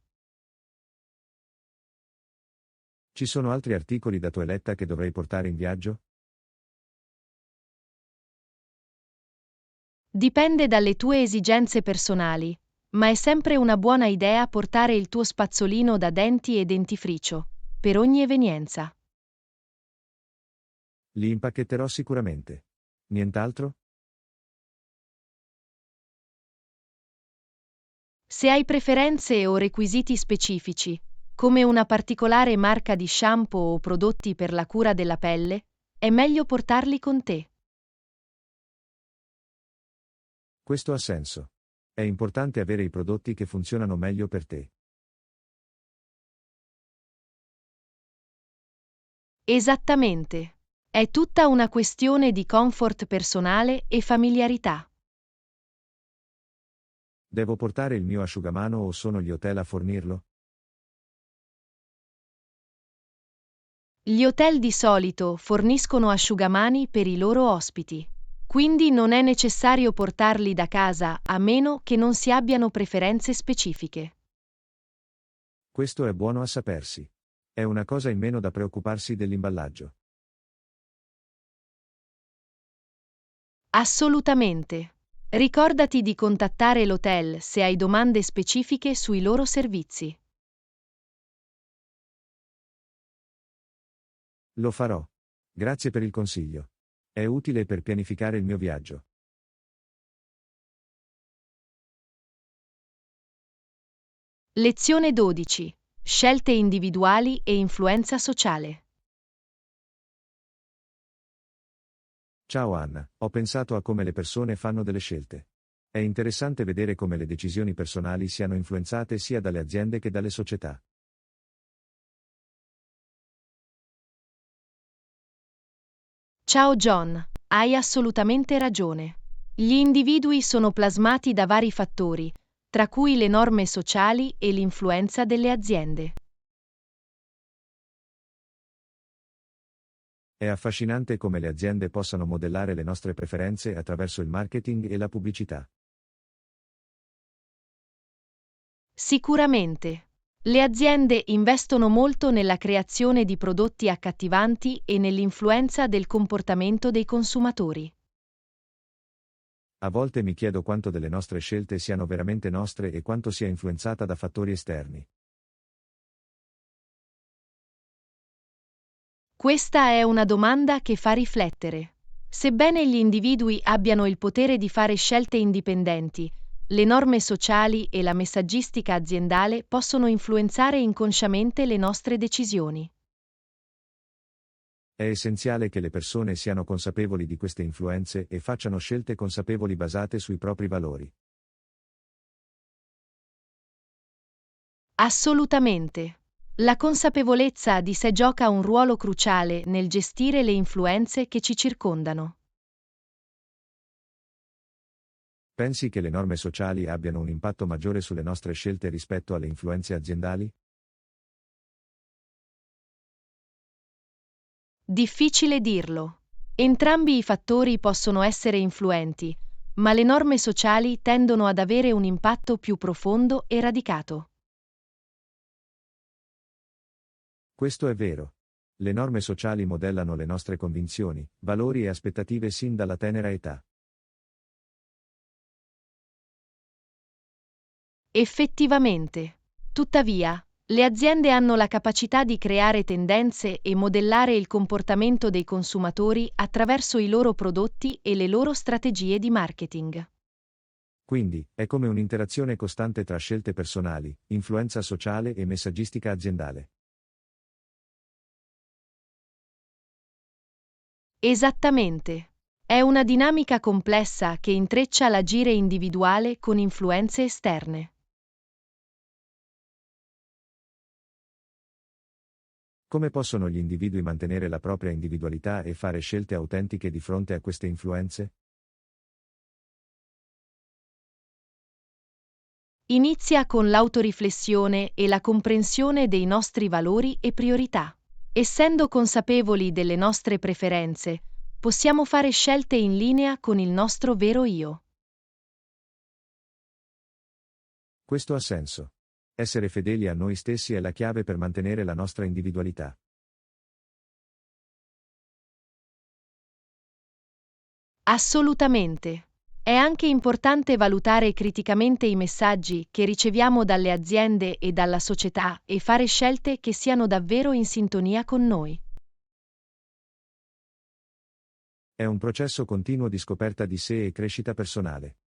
Ci sono altri articoli da toeletta che dovrei portare in viaggio?
Dipende dalle tue esigenze personali, ma è sempre una buona idea portare il tuo spazzolino da denti e dentifricio, per ogni evenienza.
Li impacchetterò sicuramente. Nient'altro?
Se hai preferenze o requisiti specifici, come una particolare marca di shampoo o prodotti per la cura della pelle, è meglio portarli con te.
Questo ha senso. È È importante avere i prodotti che funzionano meglio per te.
Esattamente. È tutta una questione di comfort personale e familiarità.
Devo portare il mio asciugamano o sono gli hotel a fornirlo?
Gli hotel di solito forniscono asciugamani per i loro ospiti, quindi non è necessario portarli da casa a meno che non si abbiano preferenze specifiche.
Questo è buono a sapersi. È una cosa in meno da preoccuparsi dell'imballaggio.
Assolutamente. Ricordati di contattare l'hotel se hai domande specifiche sui loro servizi.
Lo farò. Grazie per il consiglio. È utile per pianificare il mio viaggio.
Lezione 12. Scelte individuali e influenza sociale.
Ciao Anna, ho pensato a come le persone fanno delle scelte. È interessante vedere come le decisioni personali siano influenzate sia dalle aziende che dalle società.
Ciao John, hai assolutamente ragione. Gli individui sono plasmati da vari fattori, tra cui le norme sociali e l'influenza delle aziende.
È affascinante come le aziende possano modellare le nostre preferenze attraverso il marketing e la pubblicità.
Sicuramente. Le aziende investono molto nella creazione di prodotti accattivanti e nell'influenza del comportamento dei consumatori.
A volte mi chiedo quanto delle nostre scelte siano veramente nostre e quanto sia influenzata da fattori esterni.
Questa è una domanda che fa riflettere. Sebbene gli individui abbiano il potere di fare scelte indipendenti, le norme sociali e la messaggistica aziendale possono influenzare inconsciamente le nostre decisioni.
È essenziale che le persone siano consapevoli di queste influenze e facciano scelte consapevoli basate sui propri valori.
Assolutamente. La consapevolezza di sé gioca un ruolo cruciale nel gestire le influenze che ci circondano.
Pensi che le norme sociali abbiano un impatto maggiore sulle nostre scelte rispetto alle influenze aziendali?
Difficile dirlo. Entrambi i fattori possono essere influenti, ma le norme sociali tendono ad avere un impatto più profondo e radicato.
Questo è vero. Le norme sociali modellano le nostre convinzioni, valori e aspettative sin dalla tenera età.
Effettivamente. Tuttavia, le aziende hanno la capacità di creare tendenze e modellare il comportamento dei consumatori attraverso i loro prodotti e le loro strategie di marketing.
Quindi, è come un'interazione costante tra scelte personali, influenza sociale e messaggistica aziendale.
Esattamente. È una dinamica complessa che intreccia l'agire individuale con influenze esterne.
Come possono gli individui mantenere la propria individualità e fare scelte autentiche di fronte a queste influenze?
Inizia con l'autoriflessione e la comprensione dei nostri valori e priorità. Essendo consapevoli delle nostre preferenze, possiamo fare scelte in linea con il nostro vero io.
Questo ha senso. Essere fedeli a noi stessi è la chiave per mantenere la nostra individualità.
Assolutamente. È anche importante valutare criticamente i messaggi che riceviamo dalle aziende e dalla società e fare scelte che siano davvero in sintonia con noi.
È un processo continuo di scoperta di sé e crescita personale.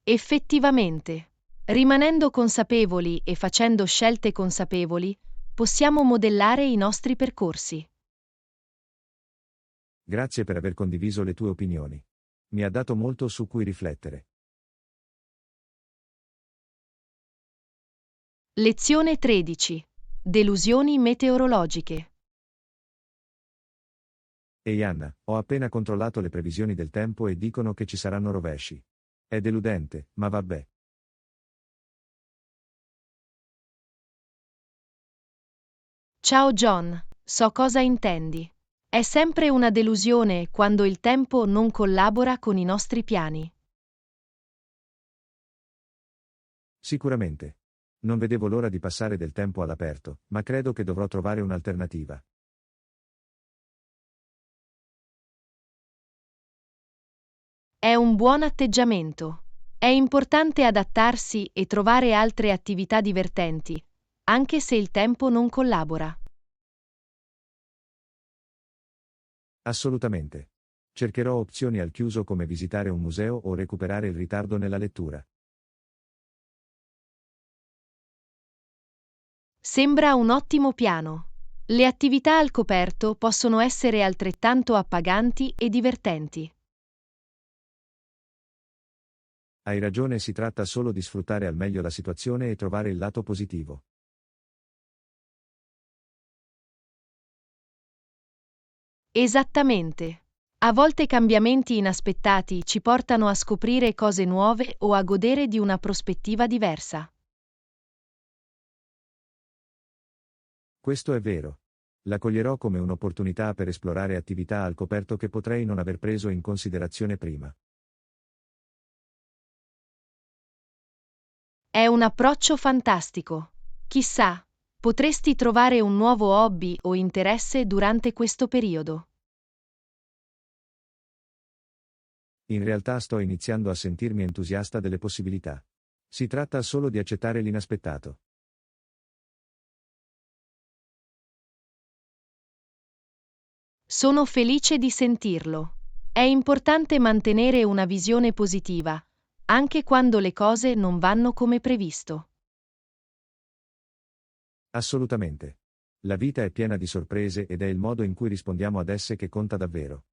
Effettivamente. Rimanendo consapevoli e facendo scelte consapevoli, possiamo modellare i nostri percorsi.
Grazie per aver condiviso le tue opinioni. Mi ha dato molto su cui riflettere.
Lezione 13. Delusioni meteorologiche.
Ehi Anna, ho appena controllato le previsioni del tempo e dicono che ci saranno rovesci. È deludente, ma vabbè.
Ciao John, so cosa intendi. È sempre una delusione quando il tempo non collabora con i nostri piani.
Sicuramente. Non vedevo l'ora di passare del tempo all'aperto, ma credo che dovrò trovare un'alternativa.
È un buon atteggiamento. È importante adattarsi e trovare altre attività divertenti, anche se il tempo non collabora.
Assolutamente. Cercherò opzioni al chiuso come visitare un museo o recuperare il ritardo nella lettura.
Sembra un ottimo piano. Le attività al coperto possono essere altrettanto appaganti e divertenti.
Hai ragione, si tratta solo di sfruttare al meglio la situazione e trovare il lato positivo.
Esattamente. A volte cambiamenti inaspettati ci portano a scoprire cose nuove o a godere di una prospettiva diversa.
Questo è vero. La coglierò come un'opportunità per esplorare attività al coperto che potrei non aver preso in considerazione prima.
È un approccio fantastico. Chissà, potresti trovare un nuovo hobby o interesse durante questo periodo.
In realtà sto iniziando a sentirmi entusiasta delle possibilità. Si tratta solo di accettare l'inaspettato.
Sono felice di sentirlo. È importante mantenere una visione positiva, anche quando le cose non vanno come previsto.
Assolutamente. La vita è piena di sorprese ed è il modo in cui rispondiamo ad esse che conta davvero.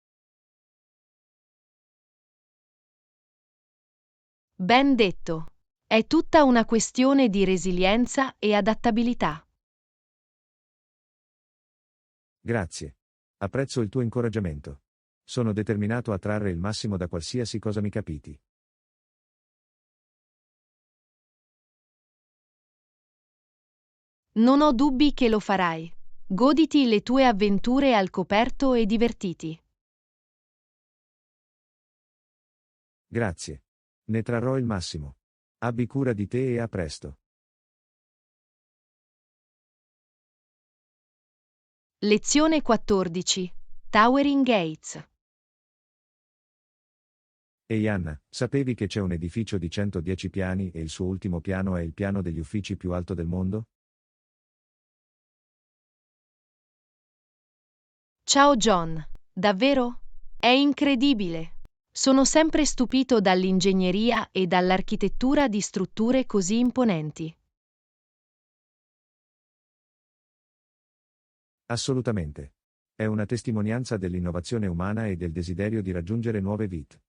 Ben detto. È tutta una questione di resilienza e adattabilità.
Grazie. Apprezzo il tuo incoraggiamento. Sono determinato a trarre il massimo da qualsiasi cosa mi capiti.
Non ho dubbi che lo farai. Goditi le tue avventure al coperto e divertiti.
Grazie. Ne trarrò il massimo. Abbi cura di te e a presto.
Lezione 14. Towering Gates.
Ehi Anna, sapevi che c'è un edificio di 110 piani e il suo ultimo piano è il piano degli uffici più alto del mondo?
Ciao John. Davvero? È incredibile. Sono sempre stupito dall'ingegneria e dall'architettura di strutture così imponenti.
Assolutamente. È una testimonianza dell'innovazione umana e del desiderio di raggiungere nuove vite.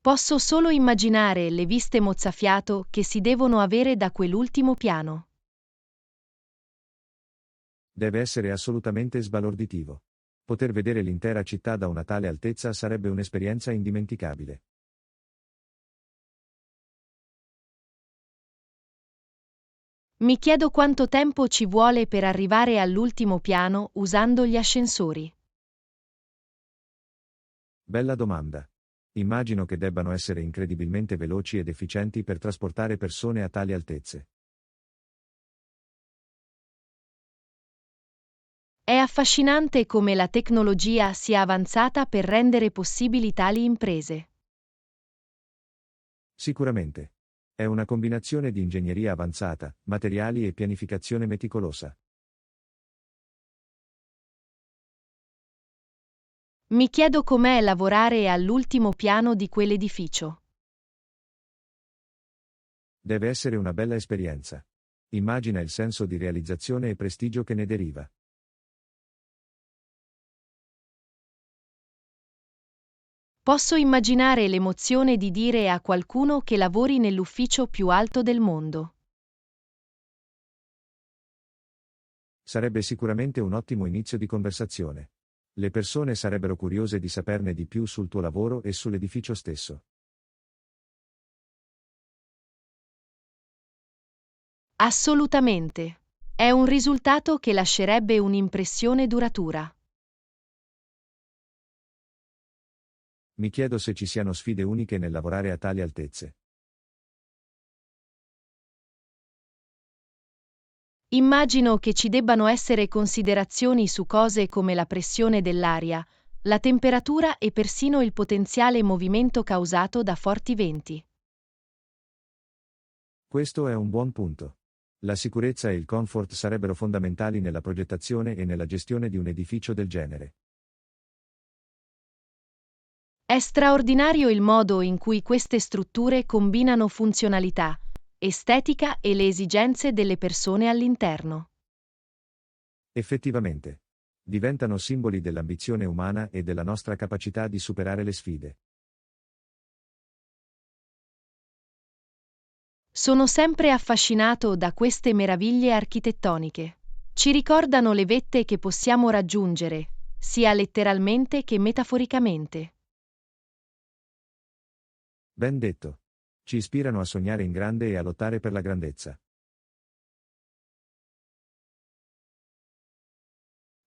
Posso solo immaginare le viste mozzafiato che si devono avere da quell'ultimo piano.
Deve essere assolutamente sbalorditivo. Poter vedere l'intera città da una tale altezza sarebbe un'esperienza indimenticabile.
Mi chiedo quanto tempo ci vuole per arrivare all'ultimo piano usando gli ascensori.
Bella domanda. Immagino che debbano essere incredibilmente veloci ed efficienti per trasportare persone a tali altezze.
È affascinante come la tecnologia sia avanzata per rendere possibili tali imprese.
Sicuramente. È una combinazione di ingegneria avanzata, materiali e pianificazione meticolosa.
Mi chiedo com'è lavorare all'ultimo piano di quell'edificio.
Deve essere una bella esperienza. Immagina il senso di realizzazione e prestigio che ne deriva.
Posso immaginare l'emozione di dire a qualcuno che lavori nell'ufficio più alto del mondo.
Sarebbe sicuramente un ottimo inizio di conversazione. Le persone sarebbero curiose di saperne di più sul tuo lavoro e sull'edificio stesso.
Assolutamente. È un risultato che lascerebbe un'impressione duratura.
Mi chiedo se ci siano sfide uniche nel lavorare a tali altezze.
Immagino che ci debbano essere considerazioni su cose come la pressione dell'aria, la temperatura e persino il potenziale movimento causato da forti venti.
Questo è un buon punto. La sicurezza e il comfort sarebbero fondamentali nella progettazione e nella gestione di un edificio del genere.
È straordinario il modo in cui queste strutture combinano funzionalità, estetica e le esigenze delle persone all'interno.
Effettivamente. Diventano simboli dell'ambizione umana e della nostra capacità di superare le sfide.
Sono sempre affascinato da queste meraviglie architettoniche. Ci ricordano le vette che possiamo raggiungere, sia letteralmente che metaforicamente.
Ben detto. Ci ispirano a sognare in grande e a lottare per la grandezza.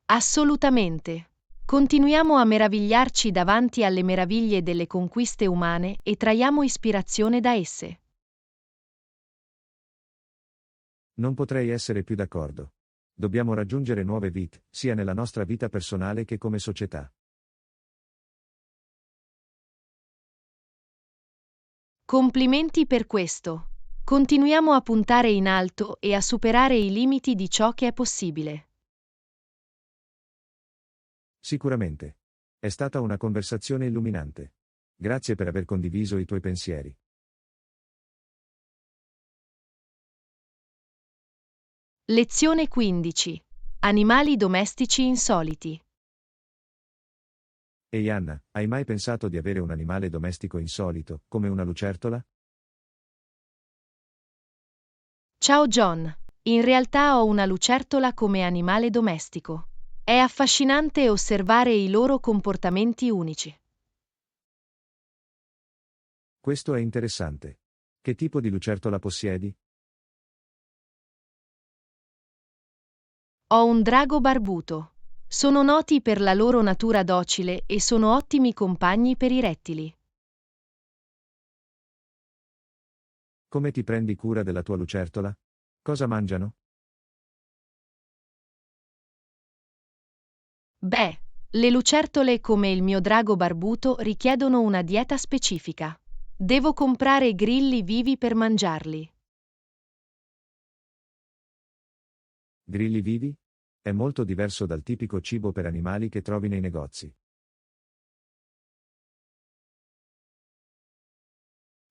Assolutamente. Continuiamo a meravigliarci davanti alle meraviglie delle conquiste umane e traiamo ispirazione da esse.
Non potrei essere più d'accordo. Dobbiamo raggiungere nuove vite, sia nella nostra vita personale che come società.
Complimenti per questo. Continuiamo a puntare in alto e a superare i limiti di ciò che è possibile.
Sicuramente. È stata una conversazione illuminante. Grazie per aver condiviso i tuoi pensieri.
Lezione 15. Animali domestici insoliti.
Ehi Anna, hai mai pensato di avere un animale domestico insolito, come una lucertola?
Ciao John. In realtà ho una lucertola come animale domestico. È affascinante osservare i loro comportamenti unici.
Questo è interessante. Che tipo di lucertola possiedi?
Ho un drago barbuto. Sono noti per la loro natura docile e sono ottimi compagni per i rettili.
Come ti prendi cura della tua lucertola? Cosa mangiano?
Beh, le lucertole come il mio drago barbuto richiedono una dieta specifica. Devo comprare grilli vivi per mangiarli.
Grilli vivi? È molto diverso dal tipico cibo per animali che trovi nei negozi.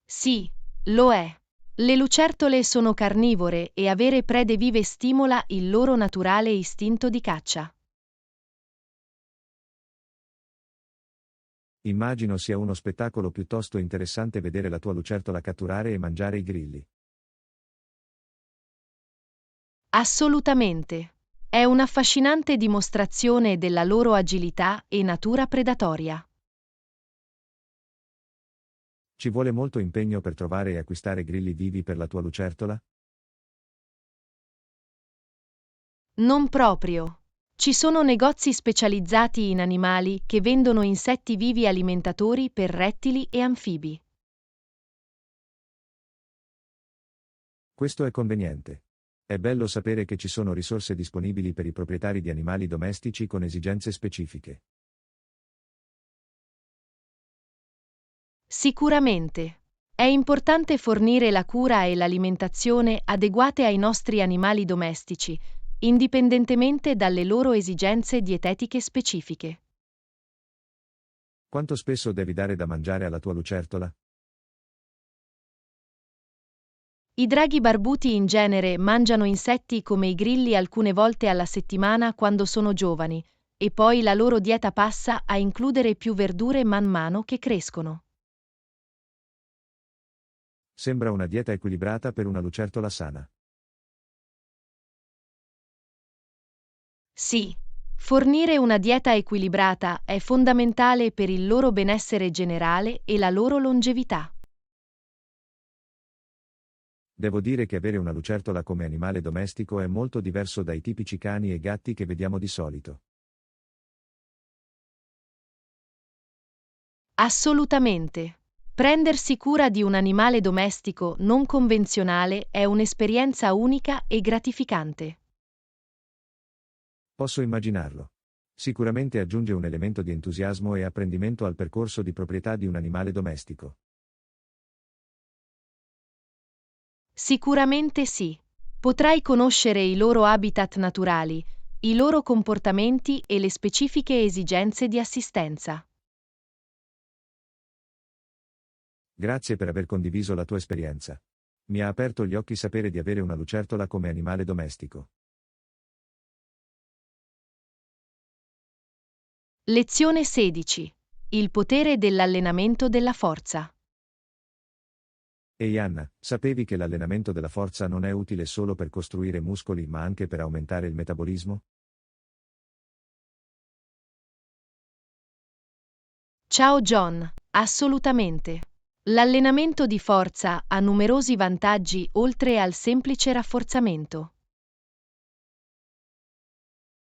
Sì, lo è. Le lucertole sono carnivore e avere prede vive stimola il loro naturale istinto di caccia.
Immagino sia uno spettacolo piuttosto interessante vedere la tua lucertola catturare e mangiare i grilli.
Assolutamente. È un'affascinante dimostrazione della loro agilità e natura predatoria.
Ci vuole molto impegno per trovare e acquistare grilli vivi per la tua lucertola?
Non proprio. Ci sono negozi specializzati in animali che vendono insetti vivi alimentatori per rettili e anfibi.
Questo è conveniente. È bello sapere che ci sono risorse disponibili per i proprietari di animali domestici con esigenze specifiche.
Sicuramente. È importante fornire la cura e l'alimentazione adeguate ai nostri animali domestici, indipendentemente dalle loro esigenze dietetiche specifiche.
Quanto spesso devi dare da mangiare alla tua lucertola?
I draghi barbuti in genere mangiano insetti come i grilli alcune volte alla settimana quando sono giovani, e poi la loro dieta passa a includere più verdure man mano che crescono.
Sembra una dieta equilibrata per una lucertola sana.
Sì, fornire una dieta equilibrata è fondamentale per il loro benessere generale e la loro longevità.
Devo dire che avere una lucertola come animale domestico è molto diverso dai tipici cani e gatti che vediamo di solito.
Assolutamente. Prendersi cura di un animale domestico non convenzionale è un'esperienza unica e gratificante.
Posso immaginarlo. Sicuramente aggiunge un elemento di entusiasmo e apprendimento al percorso di proprietà di un animale domestico.
Sicuramente sì. Potrai conoscere i loro habitat naturali, i loro comportamenti e le specifiche esigenze di assistenza.
Grazie per aver condiviso la tua esperienza. Mi ha aperto gli occhi sapere di avere una lucertola come animale domestico.
Lezione 16. Il potere dell'allenamento della forza.
Ehi Anna, sapevi che l'allenamento della forza non è utile solo per costruire muscoli ma anche per aumentare il metabolismo?
Ciao John, assolutamente. L'allenamento di forza ha numerosi vantaggi oltre al semplice rafforzamento.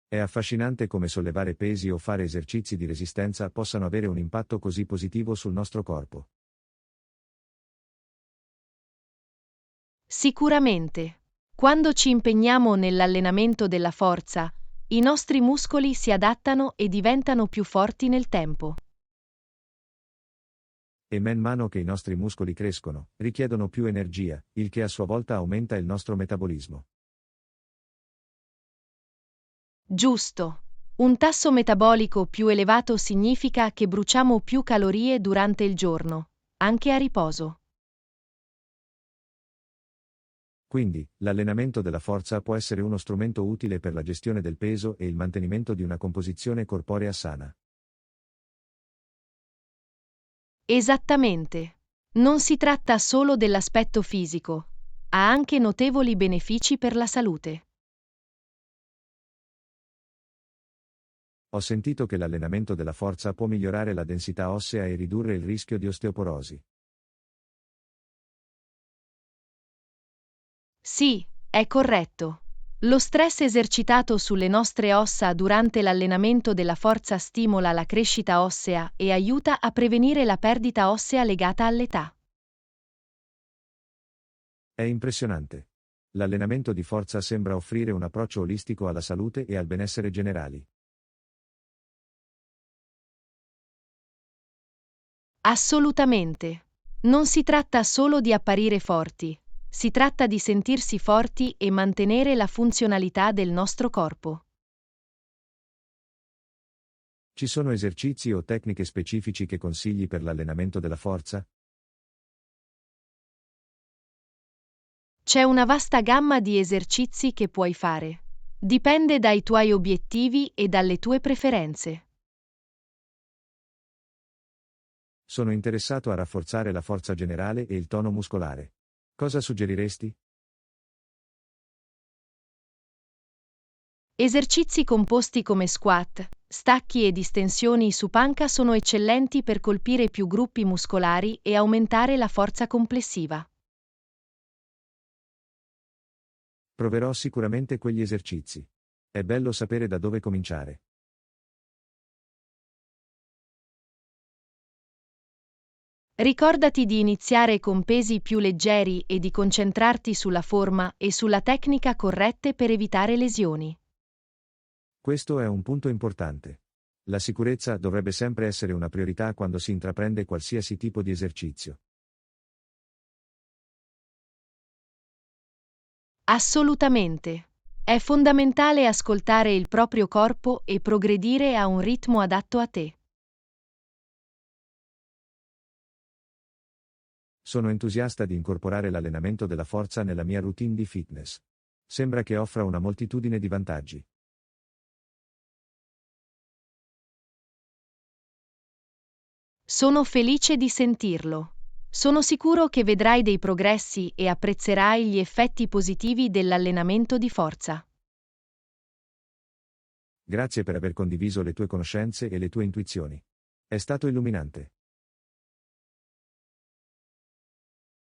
È affascinante come sollevare pesi o fare esercizi di resistenza possano avere un impatto così positivo sul nostro corpo.
Sicuramente. Quando ci impegniamo nell'allenamento della forza, i nostri muscoli si adattano e diventano più forti nel tempo.
E man mano che i nostri muscoli crescono, richiedono più energia, il che a sua volta aumenta il nostro metabolismo.
Giusto. Un tasso metabolico più elevato significa che bruciamo più calorie durante il giorno, anche a riposo.
Quindi, l'allenamento della forza può essere uno strumento utile per la gestione del peso e il mantenimento di una composizione corporea sana.
Esattamente. Non si tratta solo dell'aspetto fisico, ha anche notevoli benefici per la salute.
Ho sentito che l'allenamento della forza può migliorare la densità ossea e ridurre il rischio di osteoporosi.
Sì, è corretto. Lo stress esercitato sulle nostre ossa durante l'allenamento della forza stimola la crescita ossea e aiuta a prevenire la perdita ossea legata all'età.
È impressionante. L'allenamento di forza sembra offrire un approccio olistico alla salute e al benessere generali.
Assolutamente. Non si tratta solo di apparire forti, si tratta di sentirsi forti e mantenere la funzionalità del nostro corpo.
Ci sono esercizi o tecniche specifici che consigli per l'allenamento della forza?
C'è una vasta gamma di esercizi che puoi fare. Dipende dai tuoi obiettivi e dalle tue preferenze.
Sono interessato a rafforzare la forza generale e il tono muscolare. Cosa suggeriresti?
Esercizi composti come squat, stacchi e distensioni su panca sono eccellenti per colpire più gruppi muscolari e aumentare la forza complessiva.
Proverò sicuramente quegli esercizi. È bello sapere da dove cominciare.
Ricordati di iniziare con pesi più leggeri e di concentrarti sulla forma e sulla tecnica corrette per evitare lesioni.
Questo è un punto importante. La sicurezza dovrebbe sempre essere una priorità quando si intraprende qualsiasi tipo di esercizio.
Assolutamente. È fondamentale ascoltare il proprio corpo e progredire a un ritmo adatto a te.
Sono entusiasta di incorporare l'allenamento della forza nella mia routine di fitness. Sembra che offra una moltitudine di vantaggi.
Sono felice di sentirlo. Sono sicuro che vedrai dei progressi e apprezzerai gli effetti positivi dell'allenamento di forza.
Grazie per aver condiviso le tue conoscenze e le tue intuizioni. È stato illuminante.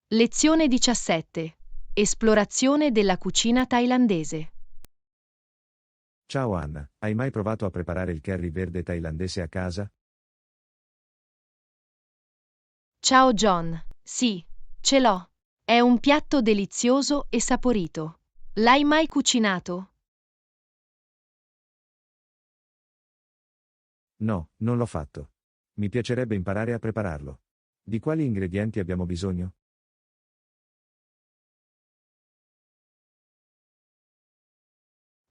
Lezione 17. Esplorazione della cucina thailandese.
Ciao Anna, hai mai provato a preparare il curry verde thailandese a casa?
Ciao John. Sì, ce l'ho. È un piatto delizioso e saporito. L'hai mai cucinato?
No, non l'ho fatto. Mi piacerebbe imparare a prepararlo. Di quali ingredienti abbiamo bisogno?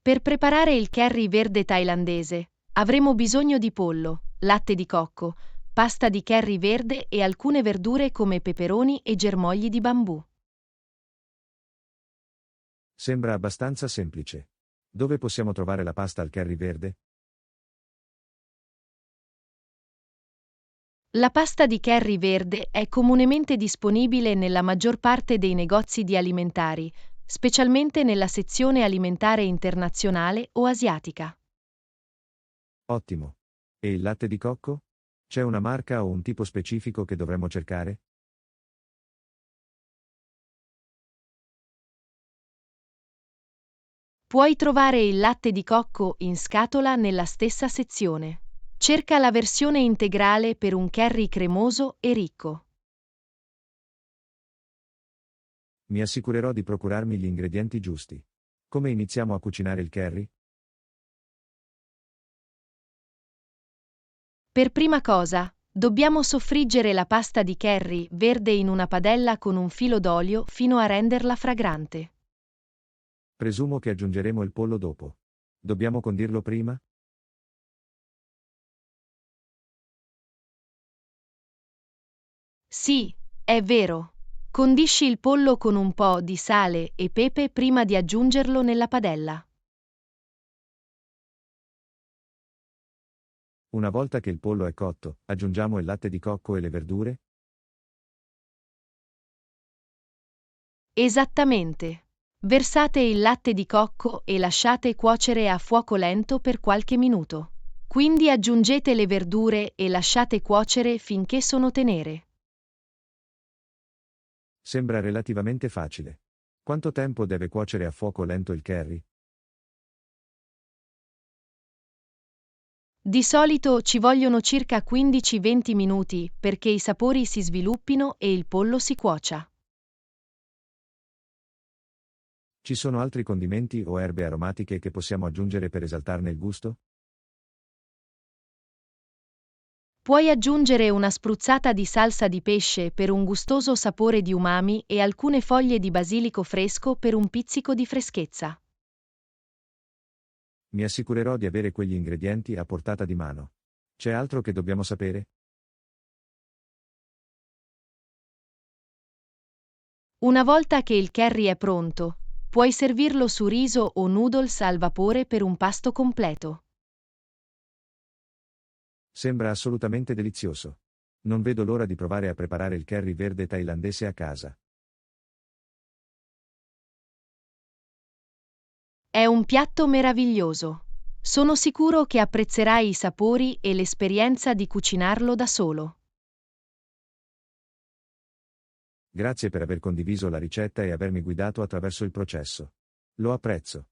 Per preparare il curry verde thailandese, avremo bisogno di pollo, latte di cocco, pasta di curry verde e alcune verdure come peperoni e germogli di bambù.
Sembra abbastanza semplice. Dove possiamo trovare la pasta al curry verde?
La pasta di curry verde è comunemente disponibile nella maggior parte dei negozi di alimentari, specialmente nella sezione alimentare internazionale o asiatica.
Ottimo. E il latte di cocco? C'è una marca o un tipo specifico che dovremmo cercare?
Puoi trovare il latte di cocco in scatola nella stessa sezione. Cerca la versione integrale per un curry cremoso e ricco.
Mi assicurerò di procurarmi gli ingredienti giusti. Come iniziamo a cucinare il curry?
Per prima cosa, dobbiamo soffriggere la pasta di curry verde in una padella con un filo d'olio fino a renderla fragrante.
Presumo che aggiungeremo il pollo dopo. Dobbiamo condirlo prima?
Sì, è vero. Condisci il pollo con un po' di sale e pepe prima di aggiungerlo nella padella.
Una volta che il pollo è cotto, aggiungiamo il latte di cocco e le verdure?
Esattamente. Versate il latte di cocco e lasciate cuocere a fuoco lento per qualche minuto. Quindi aggiungete le verdure e lasciate cuocere finché sono tenere.
Sembra relativamente facile. Quanto tempo deve cuocere a fuoco lento il curry?
Di solito ci vogliono circa 15-20 minuti perché i sapori si sviluppino e il pollo si cuocia.
Ci sono altri condimenti o erbe aromatiche che possiamo aggiungere per esaltarne il gusto?
Puoi aggiungere una spruzzata di salsa di pesce per un gustoso sapore di umami e alcune foglie di basilico fresco per un pizzico di freschezza.
Mi assicurerò di avere quegli ingredienti a portata di mano. C'è altro che dobbiamo sapere?
Una volta che il curry è pronto, puoi servirlo su riso o noodles al vapore per un pasto completo.
Sembra assolutamente delizioso. Non vedo l'ora di provare a preparare il curry verde thailandese a casa.
È un piatto meraviglioso. Sono sicuro che apprezzerai i sapori e l'esperienza di cucinarlo da solo.
Grazie per aver condiviso la ricetta e avermi guidato attraverso il processo. Lo apprezzo.